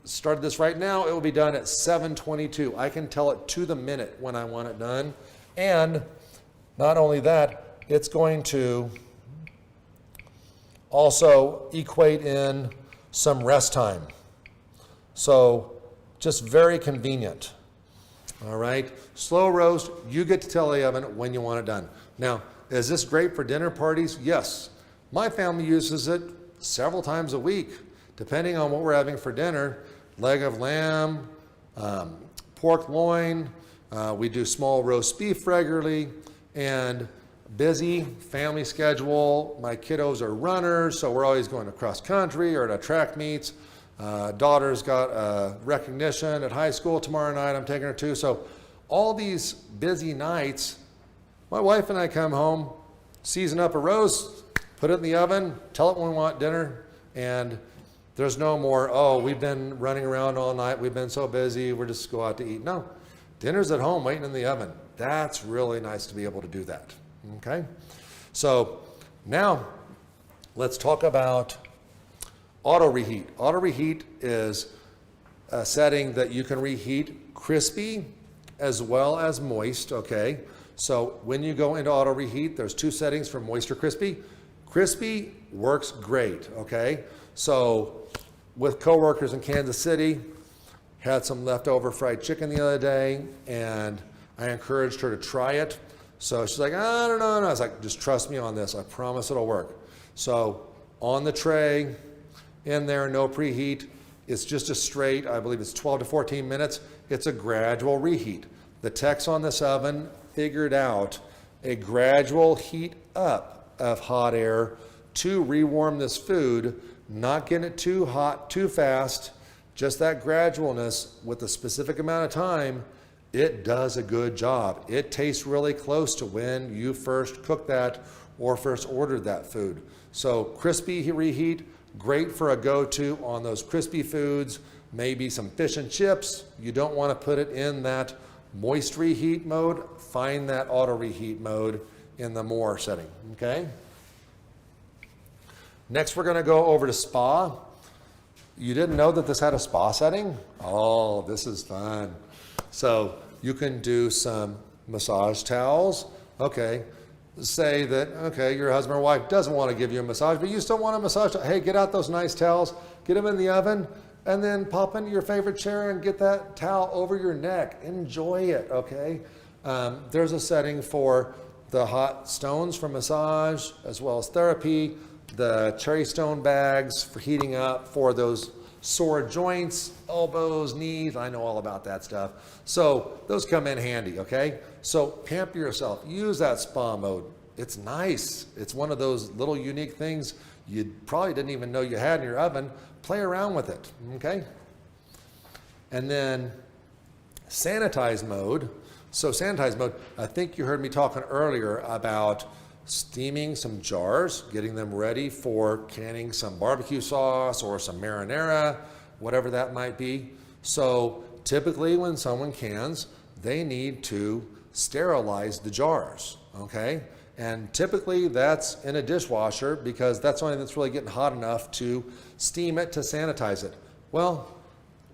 started this right now, it will be done at 7:22. I can tell it to the minute when I want it done. And Not only that, it's going to also equate in some rest time. So just very convenient. All right, slow roast, you get to tell the oven when you want it done. Now, is this great for dinner parties? Yes. My family uses it several times a week, depending on what we're having for dinner. Leg of lamb, pork loin, we do small roast beef regularly, and busy family schedule. My kiddos are runners, so we're always going to cross country or to track meets. Daughter's got recognition at high school tomorrow night, I'm taking her to. So all these busy nights, my wife and I come home, season up a roast, put it in the oven, tell it when we want dinner, and there's no more, oh, we've been running around all night, we've been so busy, we're just go out to eat. No, dinner's at home waiting in the oven. That's really nice to be able to do that, okay? So now let's talk about auto reheat. Auto reheat is a setting that you can reheat crispy as well as moist, okay? So when you go into auto reheat, there's two settings for moist or crispy. Crispy works great, okay? So with coworkers in Kansas City, had some leftover fried chicken the other day, and I encouraged her to try it. So she's like, I don't know. And I was like, just trust me on this. I promise it'll work. So on the tray, in there, no preheat. It's just a straight, I believe it's 12 to 14 minutes. It's a gradual reheat. The techs on this oven figured out a gradual heat up of hot air to rewarm this food, not getting it too hot too fast, just that gradualness with a specific amount of time. It does a good job. It tastes really close to when you first cooked that or first ordered that food. So crispy reheat, great for a go-to on those crispy foods, maybe some fish and chips. You don't want to put it in that moist reheat mode. Find that auto reheat mode in the more setting, okay? Next, we're going to go over to spa. You didn't know that this had a spa setting? Oh, this is fun. So you can do some massage towels. Okay, say that, okay, your husband or wife doesn't want to give you a massage, but you still want a massage. Hey, get out those nice towels, get them in the oven, and then pop into your favorite chair and get that towel over your neck. Enjoy it, okay? There's a setting for the hot stones for massage, as well as therapy, the cherry stone bags for heating up for those sore joints, elbows, knees. I know all about that stuff. So those come in handy, okay? So pamper yourself. Use that spa mode. It's nice. It's one of those little unique things you probably didn't even know you had in your oven. Play around with it, okay? And then sanitize mode. So sanitize mode, I think you heard me talking earlier about steaming some jars, getting them ready for canning some barbecue sauce or some marinara, whatever that might be. So typically when someone cans, they need to sterilize the jars, okay? And typically that's in a dishwasher because that's the only thing that's really getting hot enough to steam it to sanitize it. Well,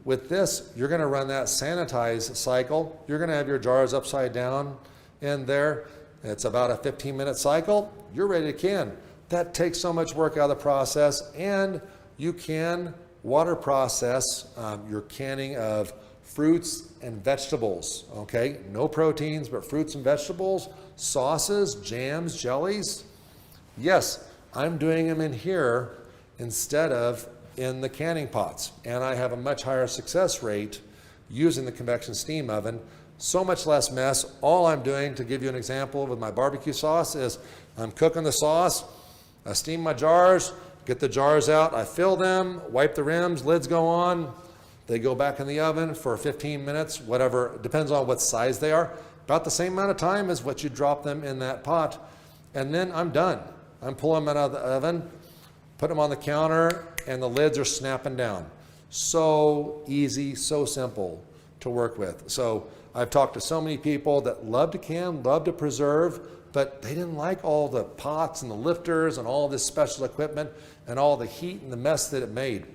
with this, you're gonna run that sanitize cycle. You're gonna have your jars upside down in there. It's about a 15-minute cycle. You're ready to can. That takes so much work out of the process, and you can water process your canning of fruits and vegetables, okay? No proteins, but fruits and vegetables, sauces, jams, jellies. Yes, I'm doing them in here instead of in the canning pots, and I have a much higher success rate using the convection steam oven. So much less mess. All I'm doing, to give you an example with my barbecue sauce, is I'm cooking the sauce, I steam my jars, get the jars out, I fill them, wipe the rims, lids go on, they go back in the oven for 15 minutes, whatever, depends on what size they are, about the same amount of time as what you drop them in that pot, and then I'm done. I'm pulling them out of the oven, put them on the counter, and the lids are snapping down. So easy, so simple to work with. So I've talked to so many people that love to can, love to preserve, but they didn't like all the pots and the lifters and all this special equipment and all the heat and the mess that it made.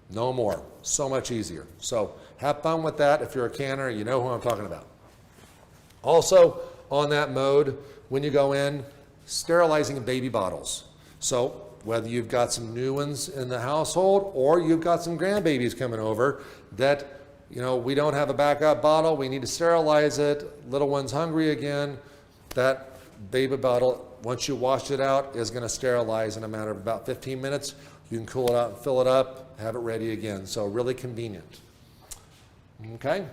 No more. So much easier. So have fun with that. If you're a canner, you know who I'm talking about. Also, on that mode, when you go in, sterilizing baby bottles. So whether you've got some new ones in the household or you've got some grandbabies coming over that, we don't have a backup bottle, we need to sterilize it, little one's hungry again, that baby bottle, once you wash it out, is going to sterilize in a matter of about 15 minutes. You can cool it out and fill it up, have it ready again. So really convenient. Okay.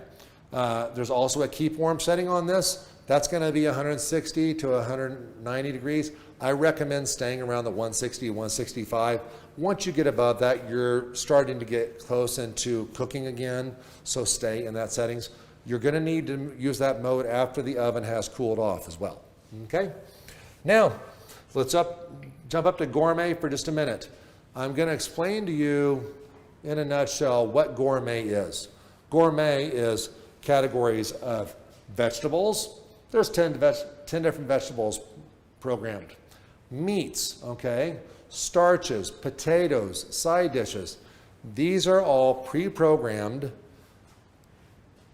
There's also a keep warm setting on this. That's going to be 160 to 190 degrees. I recommend staying around the 160, 165. Once you get above that, you're starting to get close into cooking again. So stay in that settings. You're going to need to use that mode after the oven has cooled off as well. Okay. Now, let's jump up to Gourmet for just a minute. I'm going to explain to you in a nutshell what Gourmet is. Gourmet is categories of vegetables. There's 10 different vegetables programmed. Meats, okay? Starches, potatoes, side dishes. These are all pre-programmed,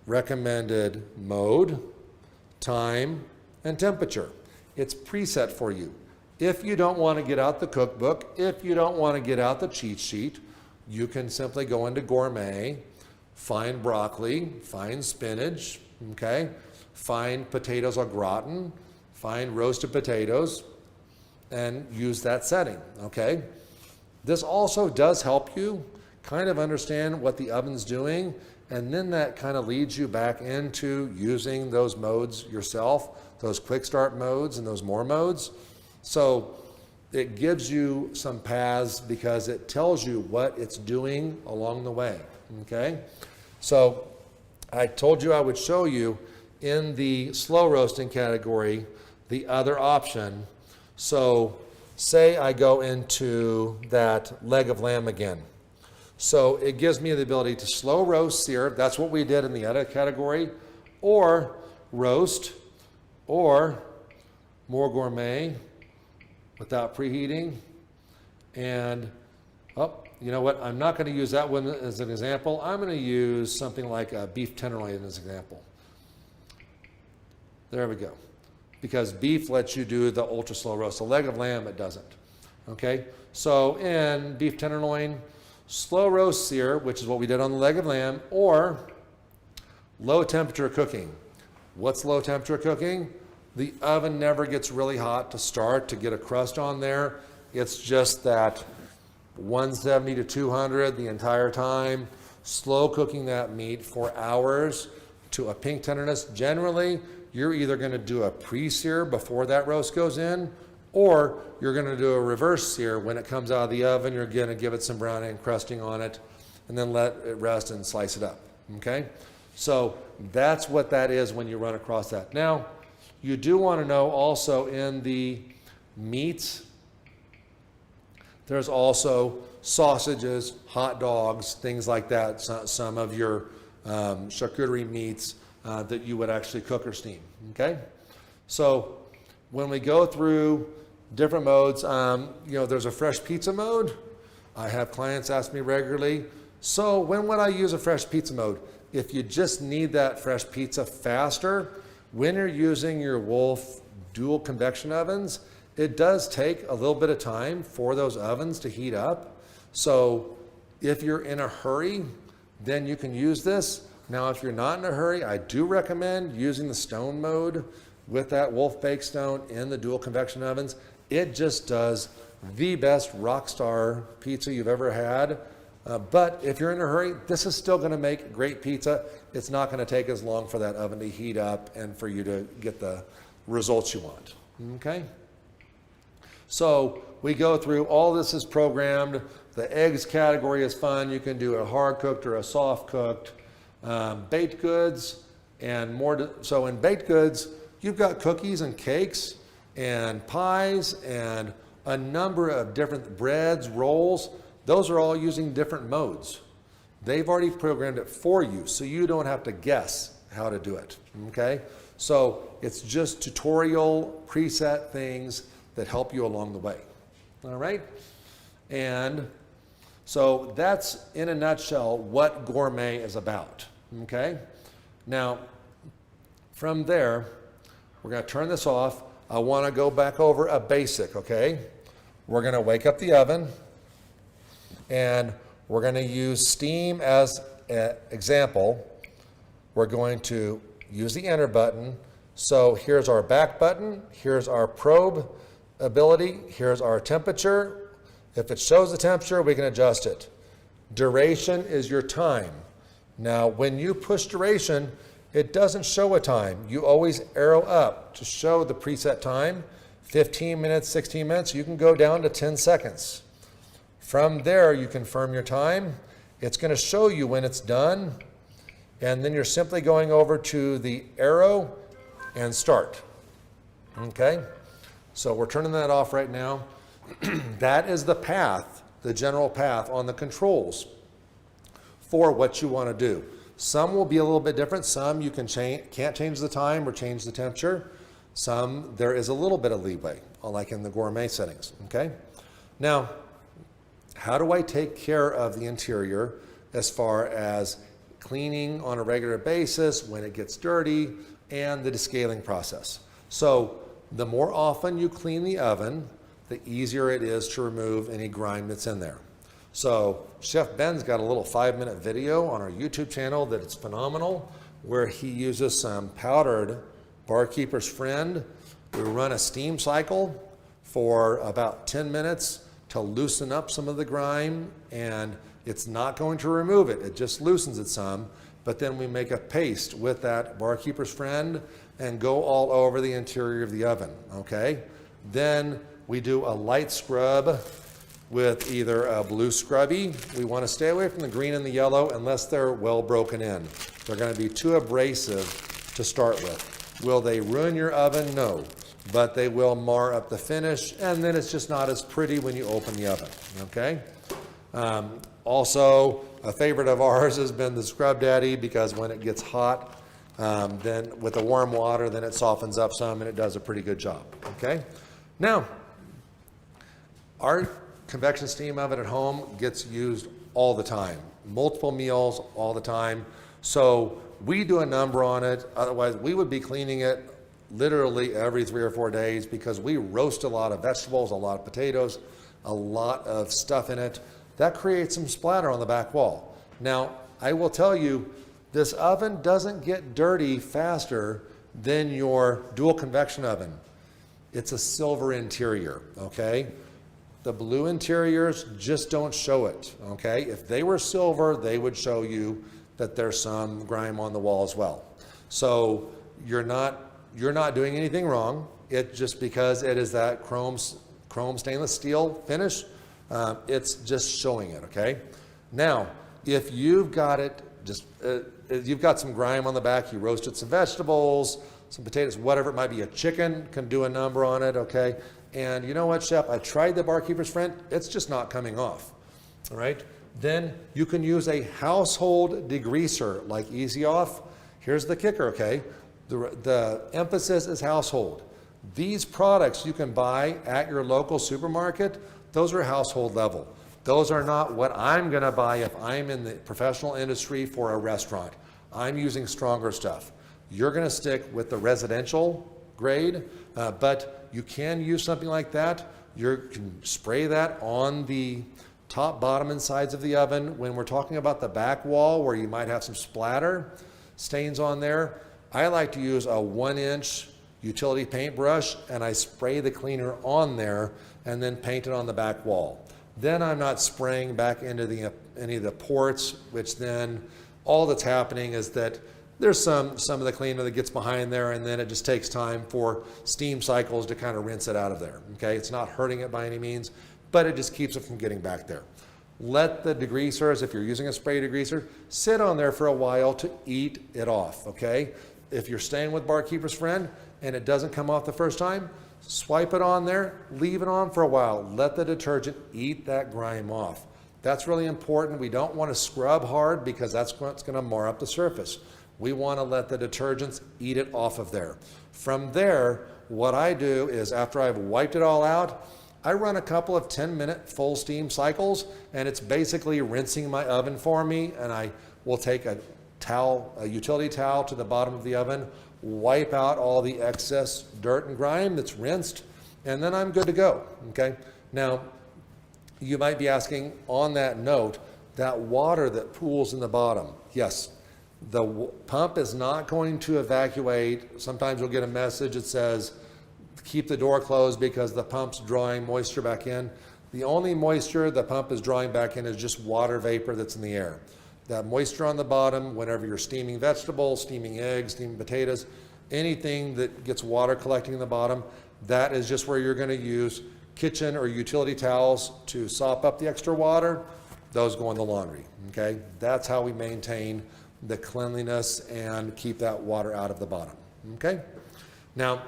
recommended mode, time, and temperature. It's preset for you. If you don't want to get out the cookbook, if you don't want to get out the cheat sheet, you can simply go into Gourmet, find broccoli, find spinach, okay? Find potatoes au gratin, find roasted potatoes, and use that setting, okay? This also does help you kind of understand what the oven's doing, and then that kind of leads you back into using those modes yourself, those quick start modes and those more modes. So it gives you some paths because it tells you what it's doing along the way, okay? So I told you I would show you in the slow roasting category the other option. So say I go into that leg of lamb again. So it gives me the ability to slow roast sear, that's what we did in the other category, or roast, or more gourmet without preheating. And, you know what, I'm not going to use that one as an example. I'm going to use something like a beef tenderloin as an example. There we go. Because beef lets you do the ultra slow roast. A leg of lamb, it doesn't. Okay, so in beef tenderloin, slow roast sear, which is what we did on the leg of lamb, or low temperature cooking. What's low temperature cooking? The oven never gets really hot to start to get a crust on there. It's just that 170 to 200 the entire time. Slow cooking that meat for hours to a pink tenderness. Generally, you're either going to do a pre-sear before that roast goes in, or you're going to do a reverse sear. When it comes out of the oven, you're going to give it some browning and crusting on it, and then let it rest and slice it up, okay? So that's what that is when you run across that. Now, you do want to know also in the meats, there's also sausages, hot dogs, things like that, some of your charcuterie meats that you would actually cook or steam, okay? So when we go through different modes, there's a fresh pizza mode. I have clients ask me regularly, so when would I use a fresh pizza mode? If you just need that fresh pizza faster, when you're using your Wolf dual convection ovens, it does take a little bit of time for those ovens to heat up. So if you're in a hurry, then you can use this. Now, if you're not in a hurry, I do recommend using the stone mode with that Wolf Bake Stone in the dual convection ovens. It just does the best rock star pizza you've ever had. But if you're in a hurry, this is still going to make great pizza. It's not going to take as long for that oven to heat up and for you to get the results you want, okay? So we go through, all this is programmed. The eggs category is fun. You can do a hard cooked or a soft cooked. Baked goods and more. So in baked goods, you've got cookies and cakes and pies and a number of different breads, rolls. Those are all using different modes. They've already programmed it for you, so you don't have to guess how to do it, okay? So it's just tutorial preset things that help you along the way, all right? And so that's, in a nutshell, what Gourmet is about, okay? Now, from there, we're going to turn this off. I want to go back over a basic, okay? We're going to wake up the oven, and we're going to use steam as an example. We're going to use the enter button. So here's our back button, here's our probe ability, here's our temperature. If it shows the temperature, we can adjust it. Duration is your time. Now, when you push duration, it doesn't show a time. You always arrow up to show the preset time. 15 minutes, 16 minutes, you can go down to 10 seconds. From there, you confirm your time. It's going to show you when it's done, and then you're simply going over to the arrow and start. Okay? So we're turning that off right now. That is the path, the general path on the controls for what you want to do. Some will be a little bit different. Some you can't change the time or change the temperature. Some there is a little bit of leeway, like in the Gourmet settings. Okay? Now, how do I take care of the interior as far as cleaning on a regular basis, when it gets dirty, and the descaling process? So the more often you clean the oven, the easier it is to remove any grime that's in there. So Chef Ben's got a little 5-minute video on our YouTube channel that is phenomenal, where he uses some powdered Barkeeper's Friend. We run a steam cycle for about 10 minutes to loosen up some of the grime, and it's not going to remove it, it just loosens it some. But then we make a paste with that Barkeeper's Friend and go all over the interior of the oven, okay? Then we do a light scrub with either a blue scrubby. We want to stay away from the green and the yellow unless they're well broken in. They're going to be too abrasive to start with. Will they ruin your oven? No, but they will mar up the finish, and then it's just not as pretty when you open the oven, okay? Also, a favorite of ours has been the Scrub Daddy, because when it gets hot, then with the warm water, then it softens up some and it does a pretty good job, okay? Now, our convection steam oven at home gets used all the time, multiple meals all the time. So we do a number on it. Otherwise, we would be cleaning it literally every 3 or 4 days, because we roast a lot of vegetables, a lot of potatoes, a lot of stuff in it. That creates some splatter on the back wall. Now, I will tell you, this oven doesn't get dirty faster than your dual convection oven. It's a silver interior, okay? The blue interiors just don't show it, okay? If they were silver, they would show you that there's some grime on the wall as well. So you're not doing anything wrong. It's just because it is that chrome stainless steel finish, it's just showing it, okay? Now, if you've got it, you've got some grime on the back, you roasted some vegetables, some potatoes, whatever it might be, a chicken can do a number on it, okay? And you know what, Chef, I tried the Barkeeper's Friend, it's just not coming off, all right? Then you can use a household degreaser like Easy Off. Here's the kicker, okay? The emphasis is household. These products you can buy at your local supermarket, those are household level. Those are not what I'm gonna buy if I'm in the professional industry for a restaurant. I'm using stronger stuff. You're gonna stick with the residential grade, but you can use something like that. You can spray that on the top, bottom, and sides of the oven. When we're talking about the back wall where you might have some splatter stains on there, I like to use a 1-inch utility paintbrush, and I spray the cleaner on there and then paint it on the back wall. Then I'm not spraying back into any of the ports, which then all that's happening is that there's some of the cleaner that gets behind there, and then it just takes time for steam cycles to kind of rinse it out of there, okay? It's not hurting it by any means, but it just keeps it from getting back there. Let the degreasers, if you're using a spray degreaser, sit on there for a while to eat it off, okay? If you're staying with Barkeeper's Friend and it doesn't come off the first time, swipe it on there, leave it on for a while. Let the detergent eat that grime off. That's really important. We don't want to scrub hard, because that's what's going to mar up the surface. We want to let the detergents eat it off of there. From there, what I do is, after I've wiped it all out, I run a couple of 10-minute full steam cycles, and it's basically rinsing my oven for me, and I will take a utility towel to the bottom of the oven, wipe out all the excess dirt and grime that's rinsed, and then I'm good to go, okay? Now, you might be asking on that note, that water that pools in the bottom, yes, the pump is not going to evacuate. Sometimes you'll get a message that says, keep the door closed because the pump's drawing moisture back in. The only moisture the pump is drawing back in is just water vapor that's in the air. That moisture on the bottom, whenever you're steaming vegetables, steaming eggs, steaming potatoes, anything that gets water collecting in the bottom, that is just where you're going to use kitchen or utility towels to sop up the extra water. Those go in the laundry, okay? That's how we maintain the cleanliness and keep that water out of the bottom, okay? Now,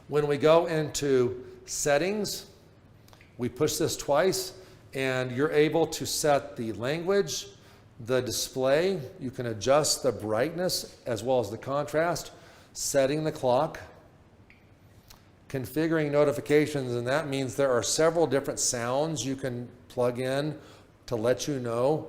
when we go into settings, we push this twice, and you're able to set the language, the display. You can adjust the brightness as well as the contrast, setting the clock, configuring notifications, and that means there are several different sounds you can plug in to let you know.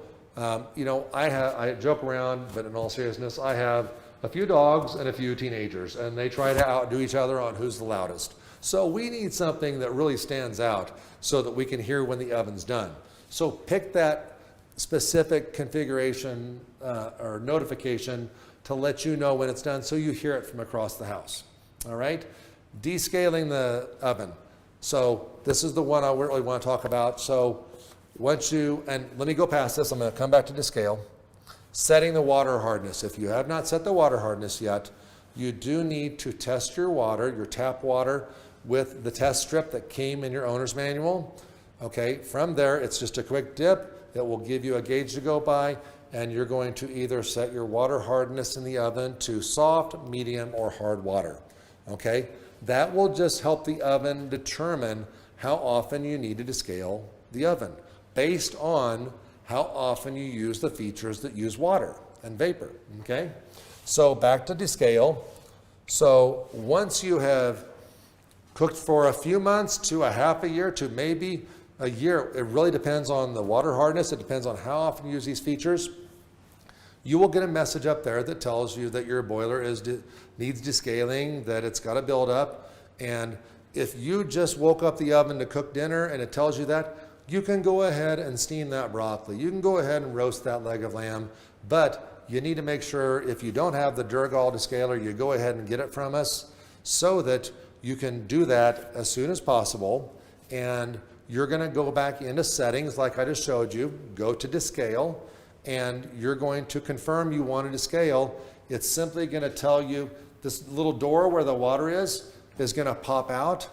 You know, I joke around, but in all seriousness, I have a few dogs and a few teenagers, and they try to outdo each other on who's the loudest. So we need something that really stands out so that we can hear when the oven's done. So pick that specific configuration or notification to let you know when it's done so you hear it from across the house. All right? Descaling the oven. So this is the one I really want to talk about. So once you, and let me go past this, I'm going to come back to descale. Setting the water hardness. If you have not set the water hardness yet, you do need to test your water, your tap water, with the test strip that came in your owner's manual. Okay, from there, it's just a quick dip. It will give you a gauge to go by, and you're going to either set your water hardness in the oven to soft, medium, or hard water. Okay, that will just help the oven determine how often you need to descale the oven based on how often you use the features that use water and vapor, okay? So back to descale. So once you have cooked for a few months to a half a year to maybe a year, it really depends on the water hardness, it depends on how often you use these features, you will get a message up there that tells you that your boiler needs descaling, that it's got to build up. And if you just woke up the oven to cook dinner and it tells you that, you can go ahead and steam that broccoli. You can go ahead and roast that leg of lamb, but you need to make sure if you don't have the Durgall descaler, you go ahead and get it from us so that you can do that as soon as possible. And you're going to go back into settings like I just showed you, go to descale, and you're going to confirm you want to descale. It's simply going to tell you this little door where the water is going to pop out,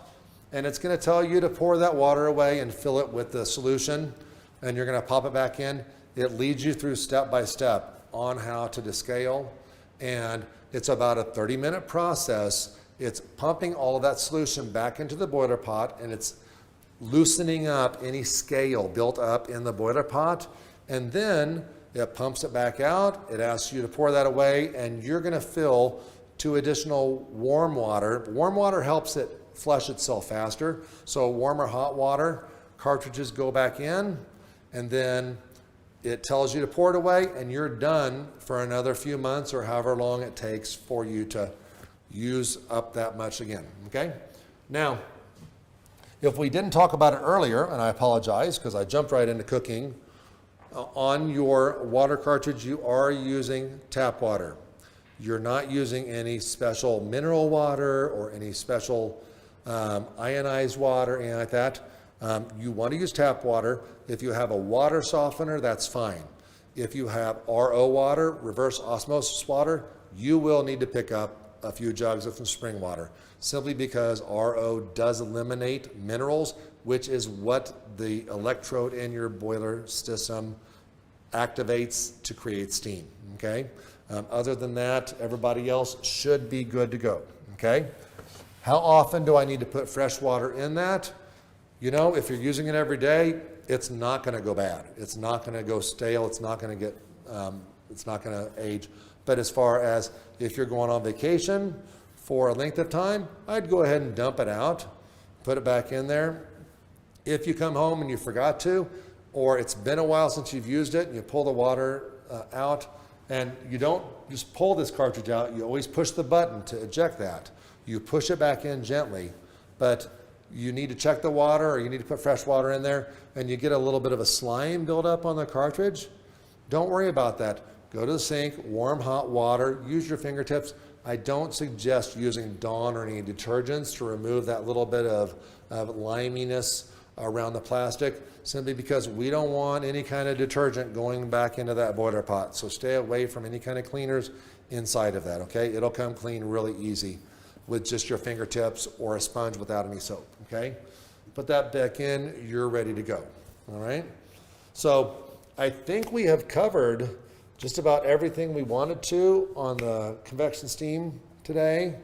and it's going to tell you to pour that water away and fill it with the solution, and you're going to pop it back in. It leads you through step by step on how to descale, and it's about a 30-minute process. It's pumping all of that solution back into the boiler pot, and it's loosening up any scale built up in the boiler pot, and then it pumps it back out. It asks you to pour that away, and you're going to fill to additional warm water. Warm water helps it flush itself faster. So warm or hot water, cartridges go back in, and then it tells you to pour it away, and you're done for another few months or however long it takes for you to use up that much again, okay? Now, if we didn't talk about it earlier, and I apologize because I jumped right into cooking, on your water cartridge, you are using tap water. You're not using any special mineral water or any special ionized water, anything like that. You want to use tap water. If you have a water softener, that's fine. If you have RO water, reverse osmosis water, you will need to pick up a few jugs of some spring water, simply because RO does eliminate minerals, which is what the electrode in your boiler system activates to create steam, okay? Other than that, everybody else should be good to go, okay? How often do I need to put fresh water in that? You know, if you're using it every day, it's not going to go bad. It's not going to go stale. It's not going to get, it's not going to age. But as far as if you're going on vacation for a length of time, I'd go ahead and dump it out, put it back in there. If you come home and you forgot to, or it's been a while since you've used it and you pull the water out And you don't just pull this cartridge out, you always push the button to eject that. You push it back in gently, but you need to check the water, or you need to put fresh water in there, and you get a little bit of a slime buildup on the cartridge. Don't worry about that. Go to the sink, warm hot water, use your fingertips. I don't suggest using Dawn or any detergents to remove that little bit of liminess around the plastic, simply because we don't want any kind of detergent going back into that boiler pot. So stay away from any kind of cleaners inside of that, okay? It'll come clean really easy with just your fingertips or a sponge without any soap, okay? Put that back in, you're ready to go, all right? So I think we have covered just about everything we wanted to on the convection steam today.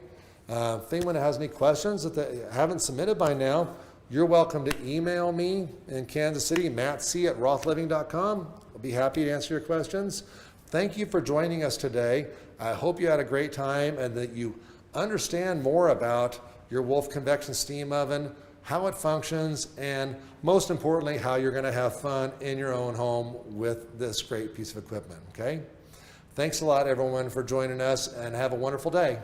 If anyone has any questions that they haven't submitted by now, you're welcome to email me in Kansas City, mattc@rothliving.com. I'll be happy to answer your questions. Thank you for joining us today. I hope you had a great time and that you understand more about your Wolf convection steam oven, how it functions, and most importantly, how you're going to have fun in your own home with this great piece of equipment, okay? Thanks a lot, everyone, for joining us, and have a wonderful day.